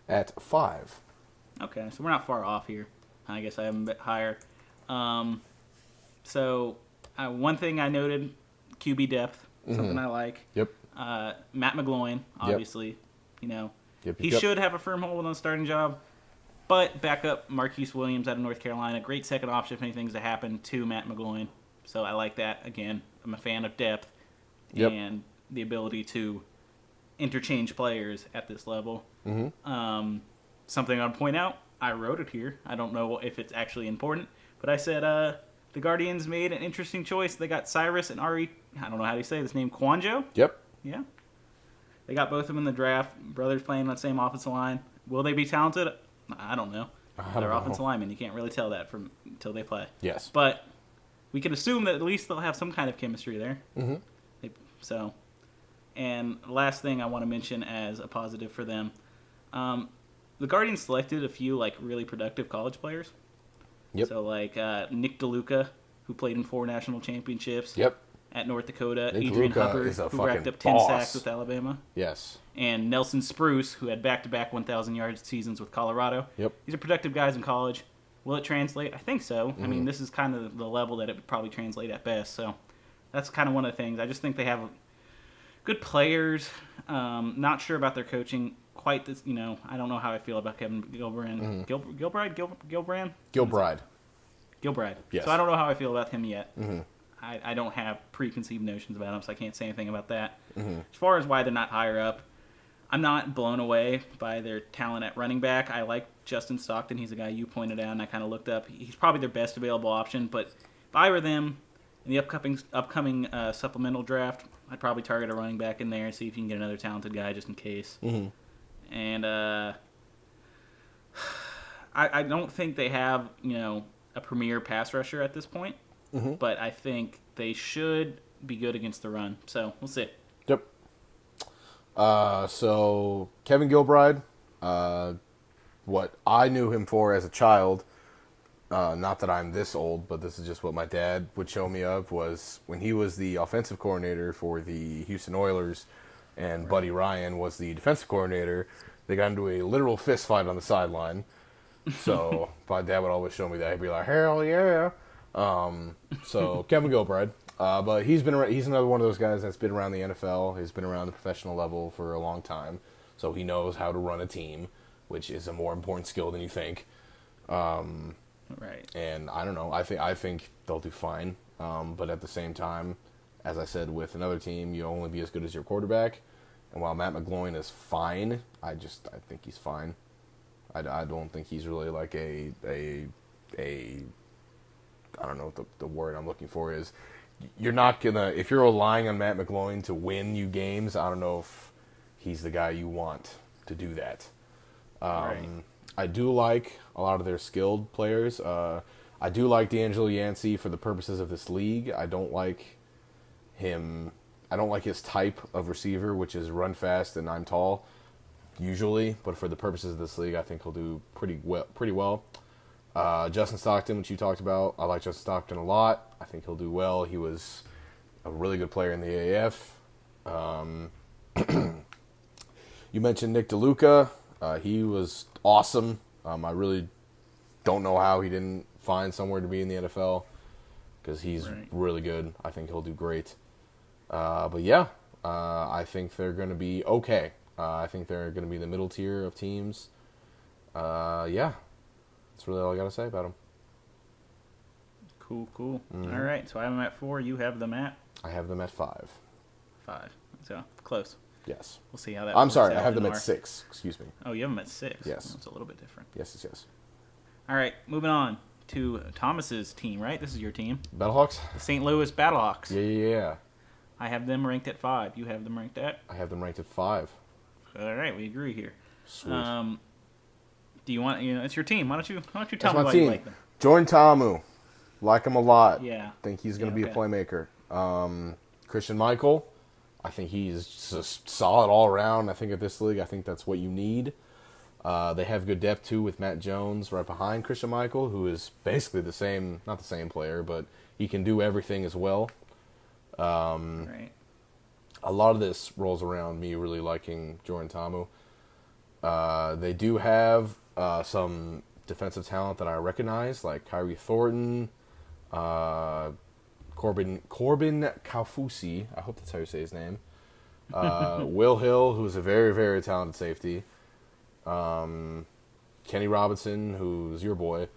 At 5. Okay, so we're not far off here. I guess I have them a bit higher. So one thing I noted, QB depth, something I like. Yep. Matt McGloin, obviously, he Yep. should have a firm hold on the starting job. But backup Marquise Williams out of North Carolina, great second option if anything's to happen to Matt McGloin. So I like that. Again, I'm a fan of depth and the ability to interchange players at this level. Something I'll point out, I wrote it here. I don't know if it's actually important, but I said the Guardians made an interesting choice. They got Cyrus and Ari, I don't know how to say this name, Quanjo? Yep. Yeah. They got both of them in the draft. Brothers playing on the same offensive line. Will they be talented? I don't know. They're offensive linemen. You can't really tell that until they play. Yes. And last thing I want to mention as a positive for them, the Guardians selected a few like really productive college players. Yep. So like Nick DeLuca, who played in 4 national championships. Yep. At North Dakota, Nick Adrian DeLuca Hubbard, is a who racked fucking up 10 boss. sacks with Alabama. Yes. And Nelson Spruce, who had back-to-back 1,000-yard seasons with Colorado. Yep. These are productive guys in college. Will it translate? I think so. I mean, this is kind of the level that it would probably translate at best. So that's kind of one of the things. I just think they have good players. Not sure about their coaching quite this, I don't know how I feel about Kevin Gilbrand. Gilbrand? Gilbride. Yes. So I don't know how I feel about him yet. I don't have preconceived notions about him, so I can't say anything about that. As far as why they're not higher up, I'm not blown away by their talent at running back. I like Justin Stockton. He's a guy you pointed out, and I kind of looked up. He's probably their best available option, but if I were them in the upcoming supplemental draft, I'd probably target a running back in there and see if you can get another talented guy just in case. And I don't think they have, a premier pass rusher at this point, but I think they should be good against the run. So we'll see. Yep. So Kevin Gilbride, what I knew him for as a child, not that I'm this old, but this is just what my dad would show me of, was when he was the offensive coordinator for the Houston Oilers and Buddy Ryan was the defensive coordinator. They got into a literal fist fight on the sideline. So my dad would always show me that. He'd be like, hell yeah. So Kevin Gilbride. But he's another one of those guys that's been around the NFL. He's been around the professional level for a long time. So he knows how to run a team, which is a more important skill than you think. Right. And I don't know. I think they'll do fine. But at the same time, as I said, with another team, you'll only be as good as your quarterback. And while Matt McGloin is fine, I think he's fine. I don't think he's really like a I don't know what the word I'm looking for is. You're not gonna, if you're relying on Matt McGloin to win you games, I don't know if he's the guy you want to do that. Right. I do like a lot of their skilled players. I do like D'Angelo Yancey for the purposes of this league. I don't like him. I don't like his type of receiver, which is run fast and I'm tall, usually. But for the purposes of this league, I think he'll do pretty well. Justin Stockton, which you talked about, I like Justin Stockton a lot. I think he'll do well. He was a really good player in the AAF. You mentioned Nick DeLuca. He was awesome. I really don't know how he didn't find somewhere to be in the NFL because he's really good. I think he'll do great. But yeah, I think they're going to be okay. I think they're going to be in the middle tier of teams. Yeah, that's really all I got to say about them. Cool. All right, so I have them at 4. You have them at? I have them at 5. 5. So close. Yes. We'll see how that I'm works sorry, out I have in them at our- 6. Excuse me. Oh, you have them at 6. Yes. That's a little bit different. Yes. All right, moving on to Thomas's team, right? This is your team. Battlehawks? The St. Louis Battlehawks. Yeah. I have them ranked at 5. You have them ranked at? I have them ranked at 5. All right, we agree here. Sweet. Do you want, it's your team. Why don't you tell That's me my why team. you like them? Jordan Ta'amu. Like him a lot. Yeah. Think he's going to be okay. a playmaker. Christian Michael. I think he's just solid all around. I think at this league, I think that's what you need. They have good depth, too, with Matt Jones right behind Christian Michael, who is basically the same, not the same player, but he can do everything as well. Right. A lot of this rolls around me really liking Jordan Ta'amu. They do have some defensive talent that I recognize, like Kyrie Thornton, Corbin Kaufusi. I hope that's how you say his name. Will Hill, who's a very, very talented safety. Kenny Robinson, who's your boy.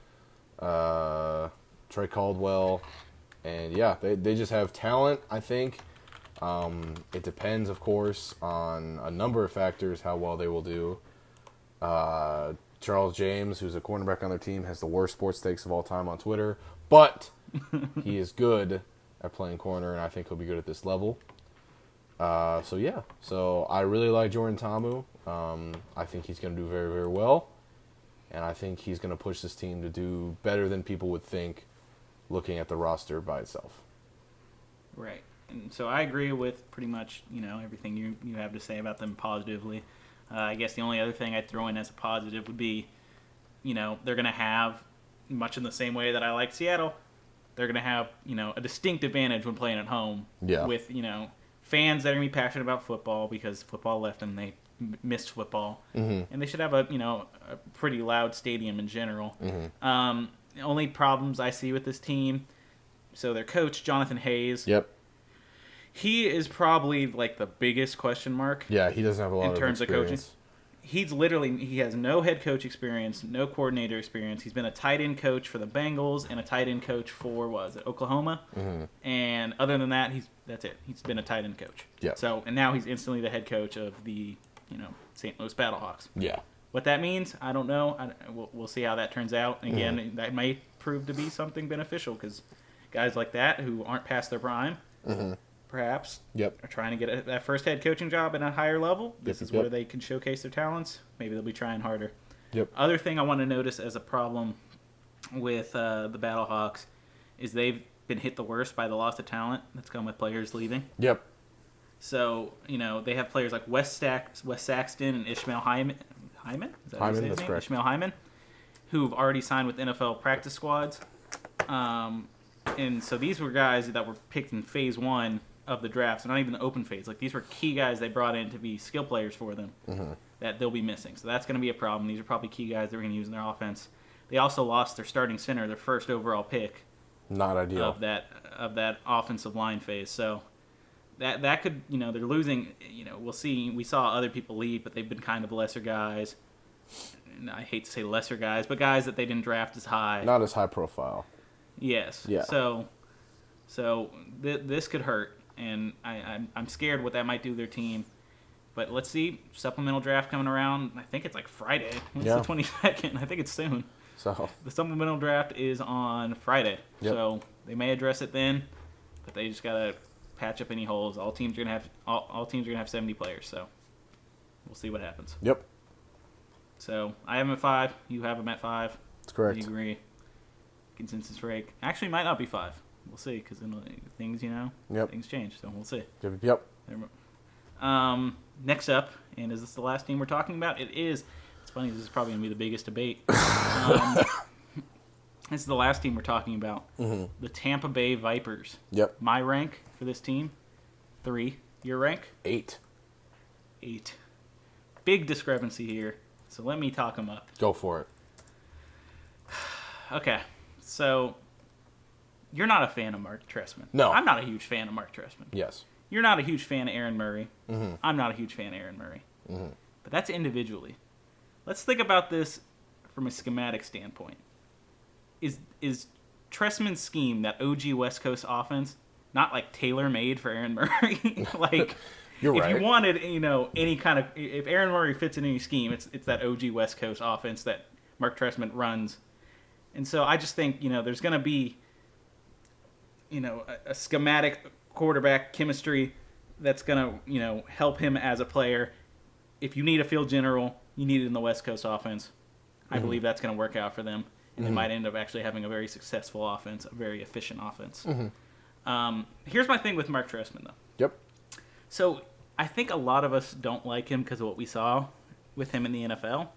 Trey Caldwell. And yeah, they just have talent, I think. It depends, of course, on a number of factors how well they will do. Charles James, who's a cornerback on their team, has the worst sports takes of all time on Twitter. But he is good at playing corner, and I think he'll be good at this level. So yeah. So I really like Jordan Ta'amu. I think he's going to do very, very well. And I think he's going to push this team to do better than people would think looking at the roster by itself. Right. And so I agree with pretty much, everything you have to say about them positively. I guess the only other thing I'd throw in as a positive would be, they're going to have, much in the same way that I like Seattle, they're going to have, a distinct advantage when playing at home with, fans that are going to be passionate about football because football left and they missed football. And they should have a pretty loud stadium in general. The only problems I see with this team, so their coach, Jonathan Hayes. Yep. He is probably like the biggest question mark. Yeah, he doesn't have a lot in terms of of coaching. He has no head coach experience, no coordinator experience. He's been a tight end coach for the Bengals and a tight end coach for Oklahoma. And other than that, that's it. He's been a tight end coach. Yeah. So and now he's instantly the head coach of the St. Louis Battlehawks. Yeah. What that means, I don't know. We'll see how that turns out. And again, that might prove to be something beneficial because guys like that who aren't past their prime, perhaps, are trying to get that first head coaching job at a higher level. This is where they can showcase their talents. Maybe they'll be trying harder. Other thing I want to notice as a problem with the Battlehawks is they've been hit the worst by the loss of talent that's come with players leaving. So, they have players like Wes Saxton and Ishmael Hyman. Is that Hyman, that's correct. Ishmael Hyman, who've already signed with NFL practice squads. And so these were guys that were picked in phase 1 of the draft, so not even the open phase. Like, these were key guys they brought in to be skill players for them that they'll be missing. So that's going to be a problem. These are probably key guys they're going to use in their offense. They also lost their starting center, their first overall pick. Not ideal. Of that offensive line phase. So that could, they're losing, we'll see. We saw other people leave, but they've been kind of lesser guys. And I hate to say lesser guys, but guys that they didn't draft as high. Not as high profile. Yes. Yeah. So this could hurt, and I'm scared what that might do to their team. But let's see. Supplemental draft coming around. I think it's like Friday. It's the 22nd. I think it's soon. So the supplemental draft is on Friday. Yep. So they may address it then, but they just gotta patch up any holes. All teams are gonna have 70 players. So we'll see what happens. Yep. So I have them at 5. You have them at 5. That's correct. We agree. Consensus rate. Actually, might not be 5. We'll see, because things, things change. So we'll see. Yep. Next up, and is this the last team we're talking about? It is. It's funny. This is probably gonna be the biggest debate. This is the last team we're talking about. The Tampa Bay Vipers. Yep. My rank for this team, 3. Your rank? 8. 8. Big discrepancy here. So let me talk them up. Go for it. Okay. So, you're not a fan of Mark Trestman. No. I'm not a huge fan of Mark Trestman. Yes. You're not a huge fan of Aaron Murray. I'm not a huge fan of Aaron Murray. But that's individually. Let's think about this from a schematic standpoint. Is Trestman's scheme, that OG West Coast offense, not like tailor-made for Aaron Murray? Like, You're right. If you wanted, any kind of, if Aaron Murray fits in any scheme, it's that OG West Coast offense that Mark Trestman runs. And so I just think, there's going to be, a schematic quarterback chemistry that's going to, help him as a player. If you need a field general, you need it in the West Coast offense. I believe that's going to work out for them. And they might end up actually having a very successful offense, a very efficient offense. Here's my thing with Mark Trestman, though. Yep. So I think a lot of us don't like him because of what we saw with him in the NFL.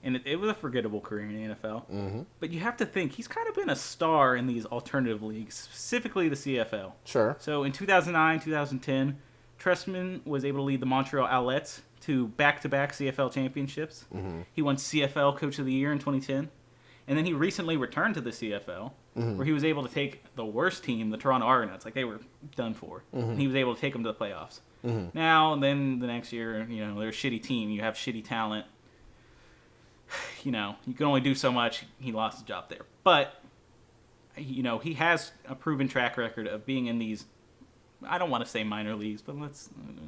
And it was a forgettable career in the NFL. But you have to think, he's kind of been a star in these alternative leagues, specifically the CFL. Sure. So in 2009, 2010, Trestman was able to lead the Montreal Owlets to back-to-back CFL championships. He won CFL Coach of the Year in 2010. And then he recently returned to the CFL, where he was able to take the worst team, the Toronto Argonauts, like they were done for. And he was able to take them to the playoffs. Now, then the next year, they're a shitty team. You have shitty talent. You can only do so much. He lost his job there. But, he has a proven track record of being in these, I don't want to say minor leagues, but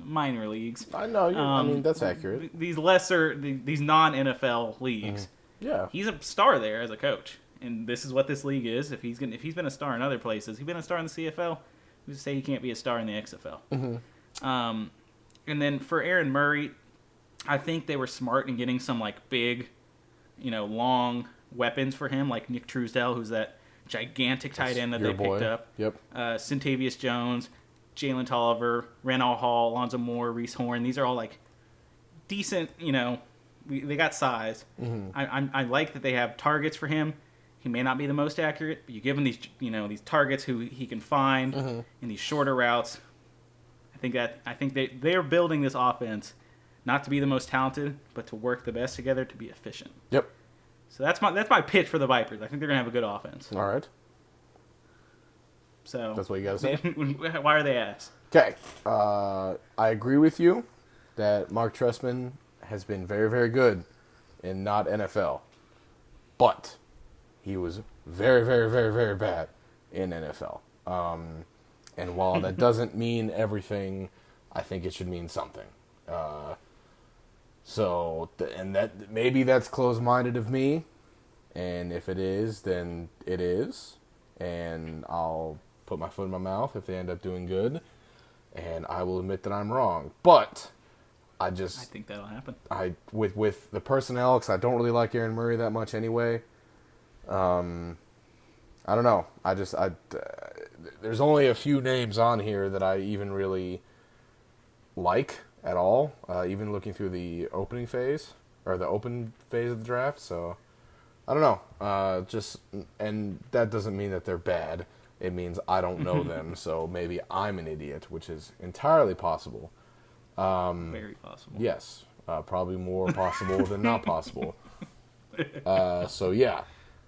minor leagues. I know. That's accurate. These these non-NFL leagues. Yeah. He's a star there as a coach. And this is what this league is. If he's been a star in other places, he's been a star in the CFL, who's to say he can't be a star in the XFL? And then for Aaron Murray, I think they were smart in getting some big, long weapons for him, like Nick Truesdell, who's that gigantic tight end that they picked up. Yep. Syntavius Jones, Jalen Tolliver, Randall Hall, Alonzo Moore, Reese Horn. These are all like decent, they got size. Mm-hmm. I like that they have targets for him. He may not be the most accurate, but you give him these targets who he can find Mm-hmm. in these shorter routes. I think they're building this offense not to be the most talented, but to work the best together to be efficient. Yep. So that's my pitch for the Vipers. I think they're gonna have a good offense. All right. So That's what you got to say? Why are they ass? Okay. I agree with you that Mark Trestman has been very, very good in not NFL. But he was very, very, very, very bad in NFL. And while that doesn't mean everything, I think it should mean something. And maybe that's closed-minded of me. And if it is, then it is. And I'll put my foot in my mouth if they end up doing good. And I will admit that I'm wrong. But I think that'll happen. With the personnel, because I don't really like Aaron Murray that much anyway. I don't know. There's only a few names on here that I even really like at all. Even looking through the open phase of the draft. So I don't know. And that doesn't mean that they're bad. It means I don't know them. So maybe I'm an idiot, which is entirely possible. Very possible. Yes, probably more possible than not possible. So yeah,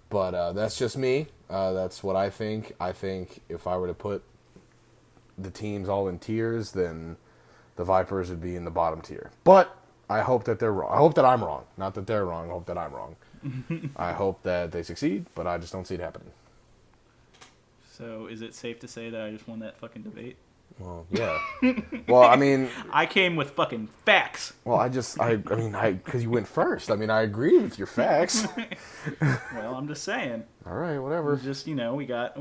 but that's just me. That's what I think. I think if I were to put the teams all in tiers, then the Vipers would be in the bottom tier. But I hope that they're wrong. I hope that I'm wrong. Not that they're wrong. I hope that I'm wrong. I hope that they succeed, but I just don't see it happening. So is it safe to say that I just won that fucking debate? Well, yeah. Well, I mean, I came with fucking facts. well, because you went first. I mean, I agree with your facts. Well, I'm just saying. All right, whatever. Just we got.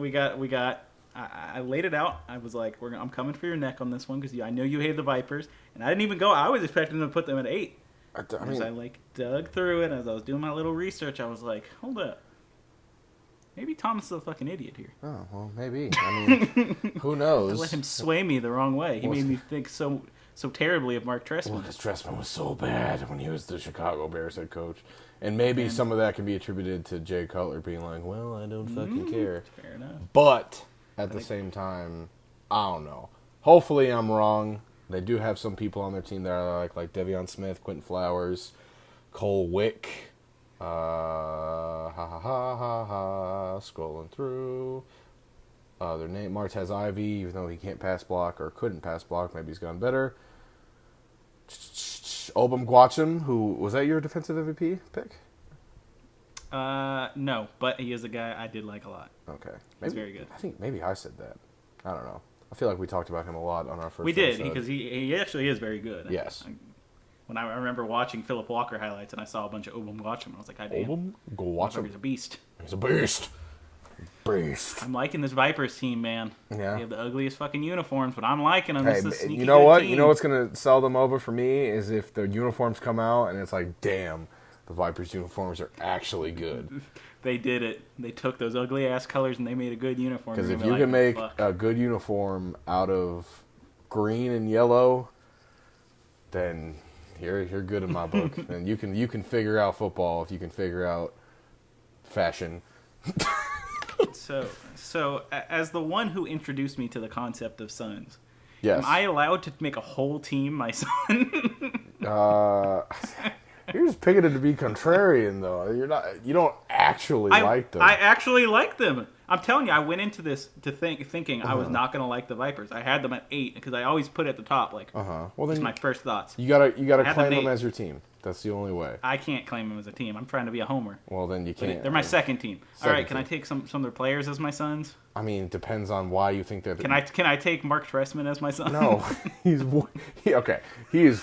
I laid it out. I was like, I'm coming for your neck on this one because I know you hate the Vipers, and I didn't even go. I was expecting to put them at 8. As I dug through it, as I was doing my little research, I was like, hold up. Maybe Thomas is a fucking idiot here. Oh, well, maybe. I mean, who knows? I let him sway me the wrong way. He made me think so terribly of Mark Trestman. Well, because Trestman was so bad when he was the Chicago Bears head coach. And maybe some of that can be attributed to Jay Cutler being like, well, I don't fucking care. Fair enough. But at the same time, I don't know. Hopefully I'm wrong. They do have some people on their team that I like Devion Smith, Quentin Flowers, Cole Wick. Scrolling through. Their name, Martez Ivy, even though he can't pass block or couldn't pass block, maybe he's gotten better. Obum Gwacham, who was that your defensive MVP pick? No, but he is a guy I did like a lot. Okay, He's very good. I think maybe I said that. I don't know. I feel like we talked about him a lot on our first. We did episode. because he actually is very good. Yes. When I remember watching Philip Walker highlights and I saw a bunch of Obum Gwacham, I was like, "God damn, Obum Gwacham. he's a beast." He's a beast. Beast. I'm liking this Vipers team, man. Yeah. They have the ugliest fucking uniforms, but I'm liking them. Hey, This is a sneaky you know good what? team. You know what's gonna sell them over for me is if the uniforms come out and it's like, damn, the Vipers uniforms are actually good. They did it. They took those ugly ass colors and they made a good uniform. Because You're if gonna you be can like, make "Fuck." a good uniform out of green and yellow, then you're good in my book. And you can figure out football if you can figure out fashion. So as the one who introduced me to the concept of sons, Yes. am I allowed to make a whole team my son? You're just picking it to be contrarian, though. You don't actually like them. I actually like them. I'm telling you, I went into this thinking I was not going to like the Vipers. I had them at 8 because I always put it at the top. Like, Well, that's then my first thoughts. you gotta had claim them them 8. as your team. That's the only way. I can't claim them as a team. I'm trying to be a homer. Well, then you can't. They're my second team. All right, can I team. take some of their players as my sons? I mean, it depends on why you think that. Can I take Mark Trestman as my son? No, okay. He is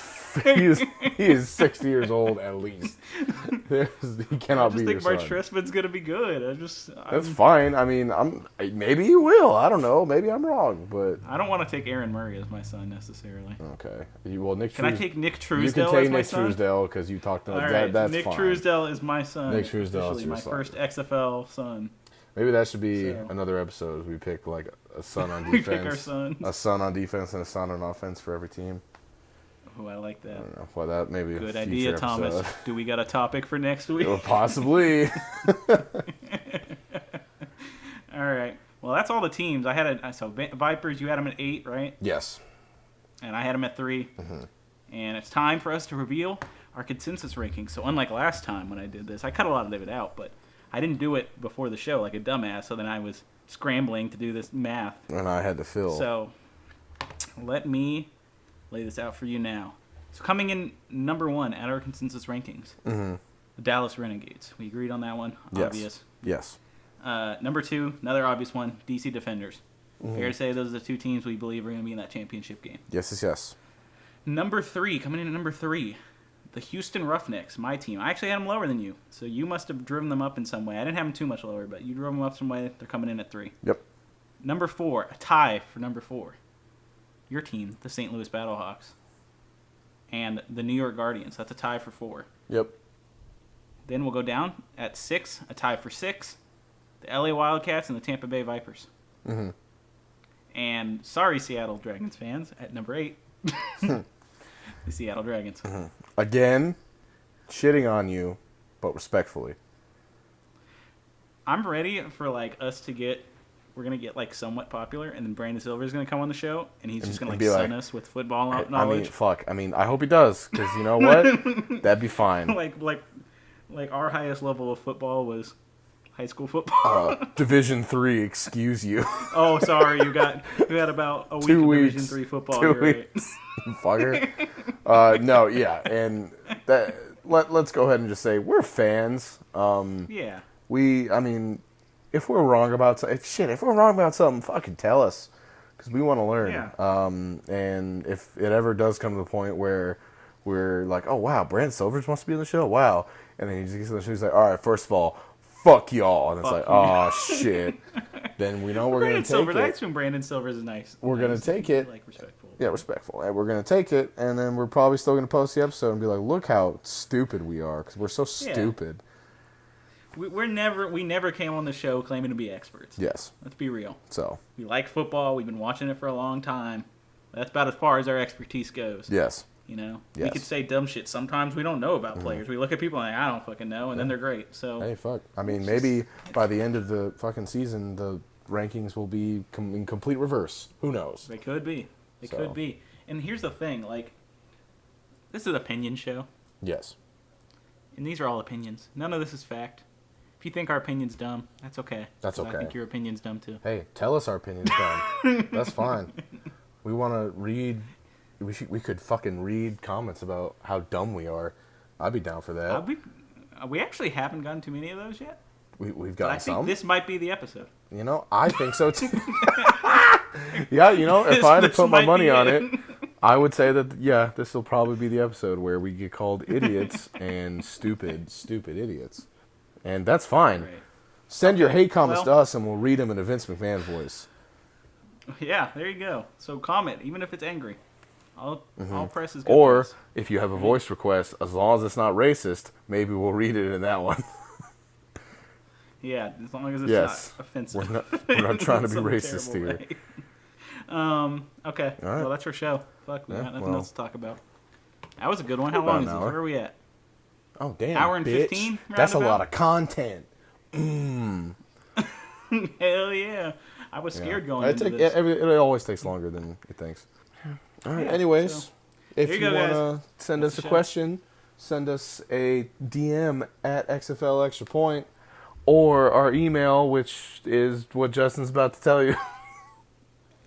60 years old at least. He cannot I be just your think Mark son. Trestman's gonna be good. That's fine. I mean, maybe he will. I don't know. Maybe I'm wrong, but I don't want to take Aaron Murray as my son necessarily. okay. Nick. Can I take Nick Truesdale You can as take my Nick son? Truesdale because you talked to All right, that's Nick fine. Truesdale is my son. Nick Truesdale is officially your my son. first XFL son. Maybe that should be So- another episode. We pick like a son on We defense, pick our sons. a son on defense, and a son on offense for every team. Oh, I like I that. don't know. Well, that maybe Good a idea, future Thomas. episode. Do we got a topic for next week? Well, possibly. All right. Well, that's all the teams. I had so Vipers. You had them at 8, right? Yes. And I had them at 3. And it's time for us to reveal our consensus rankings. So unlike last time when I did this, I cut a lot of it out, but I didn't do it before the show like a dumbass. So then I was scrambling to do this math. And I had to fill. So let me lay this out for you now. So coming in number 1 at our consensus rankings, the Dallas Renegades. We agreed on that one. Yes. Obvious. Yes. Number 2, another obvious one, DC Defenders. Fair to say those are the 2 teams we believe are going to be in that championship game. Yes. Yes. Yes. Number 3, coming in at number 3, the Houston Roughnecks, my team. I actually had them lower than you, so you must have driven them up in some way. I didn't have them too much lower, but you drove them up some way. They're coming in at 3. Yep. Number 4, a tie for number 4. Your team, the St. Louis Battlehawks, and the New York Guardians. That's a tie for 4. Yep. Then we'll go down at 6, a tie for 6, the LA Wildcats and the Tampa Bay Vipers. And sorry, Seattle Dragons fans, at number 8, the Seattle Dragons. Again, shitting on you, but respectfully. I'm ready for like us to get. We're gonna get like somewhat popular, and then Brandon Silver is gonna come on the show, and he's just gonna and like be sun like, us with football I mean, knowledge. fuck. I mean, I hope he does, because you know what? That'd be fine. like our highest level of football was high school football. Division 3, excuse you. Oh, sorry, you got about a week 2 of weeks. Division 3 football. 2 You're right. weeks. You fucker. No, yeah, and that. Let's go ahead and just say we're fans. Yeah. I mean, if we're wrong about something, fucking tell us, because we want to learn. Yeah. And if it ever does come to the point where we're like, oh wow, Brand Silvers must be on the show, wow, and then he just gets on the show, he's like, all right, first of all, fuck y'all, and it's Fuck like, you. oh shit, then we know we're gonna Brandon take Silver. it. That's when Brandon Silver is nice. We're gonna take it. Like respectful. Yeah, respectful. And we're going to take it, and then we're probably still going to post the episode and be like, look how stupid we are, because we're so stupid. We never came on the show claiming to be experts. Yes. Let's be real. So, We like football. We've been watching it for a long time. That's about as far as our expertise goes. yes. You know, Yes. we could say dumb shit. Sometimes we don't know about players. We look at people and like, I don't fucking know, and then they're great. So Hey, fuck. I mean, maybe by the end of the fucking season, the rankings will be in complete reverse. Who knows? they could be. They So. could be. And here's the thing, like, this is an opinion show, Yes. and these are all opinions. None of this is fact. If you think our opinion's dumb, that's okay. That's 'Cause okay. I think your opinion's dumb too. Hey, tell us our opinions, dumb. That's fine. We want to read... We could fucking read comments about how dumb we are. I'd be down for that. We actually haven't gotten too many of those yet. We've But I gotten think some. this might be the episode. You know, I think so too. Yeah, you know, if I had to This put my might money be on it. it, I would say that, yeah, this will probably be the episode where we get called idiots and stupid idiots. And that's fine. Right. Send your hate comments Well- to us and we'll read them in a Vince McMahon voice. Yeah, there you go. So comment, even if it's angry. I'll press his good Or, voice. if you have a voice request, as long as it's not racist, maybe we'll read it in that one. Yeah, as long as it's Yes. not offensive. We're not trying to be In some racist terrible here. way. Okay. All right. Well, that's our show. Fuck, we Yeah, got nothing well. else to talk about. That was a good one. How About long an is it? hour. Where are we at? Oh, damn, Hour and bitch. 15 That's a roundabout? lot of content. Hell yeah. I was scared going into this. It always takes longer than it thinks. All right. Yeah, Anyways, so, if there you you go, want guys. to send That's us a the show. question, send us a DM at XFL Extra Point, or our email, which is what Justin's about to tell you.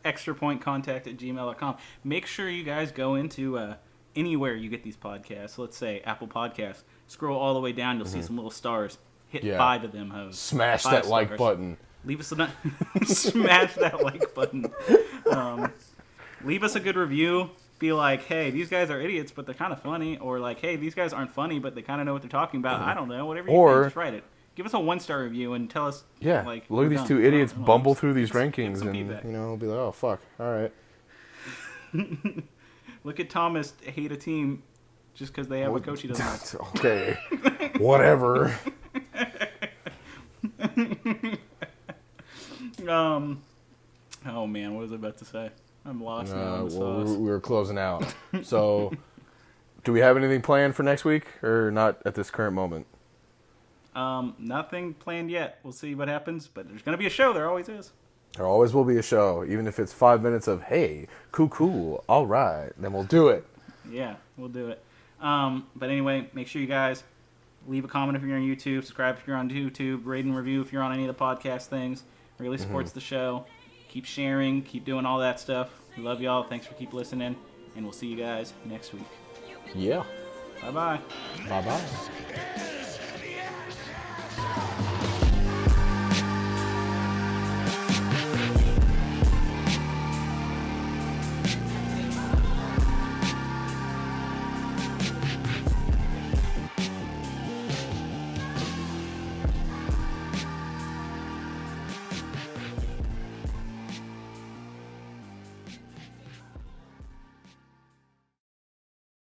extrapointcontact@gmail.com. Make sure you guys go into anywhere you get these podcasts. Let's say Apple Podcasts. Scroll all the way down. You'll see some little stars. Hit Yeah. 5 of them, hoes. Smash 5 that like stars. button. Leave us a smash that like button. Leave us a good review. Be like, hey, these guys are idiots, but they're kind of funny. Or like, hey, these guys aren't funny, but they kind of know what they're talking about. I don't know. Whatever you Or- think, just write it. Give us a 1-star review and tell us. Yeah, like, look we're at these dumb. two idiots I don't know, bumble just through these give rankings, some and feedback. be like, oh fuck, all right. Look at Thomas hate a team just because they have a coach he doesn't like. Okay, whatever. Oh man, what was I about to say? I'm lost now in the Well, sauce. we were closing out. So, do we have anything planned for next week, or not at this current moment? Nothing planned yet. We'll see what happens, but there's gonna be a show. There always is. There always will be a show, even if it's 5 minutes of "Hey, cool, all right," then we'll do it. Yeah, we'll do it. But anyway, make sure you guys leave a comment if you're on YouTube, subscribe if you're on YouTube, rate and review if you're on any of the podcast things. It really supports the show. Keep sharing, keep doing all that stuff. We love y'all. Thanks for keep listening, and we'll see you guys next week. Yeah. Bye-bye. Bye-bye.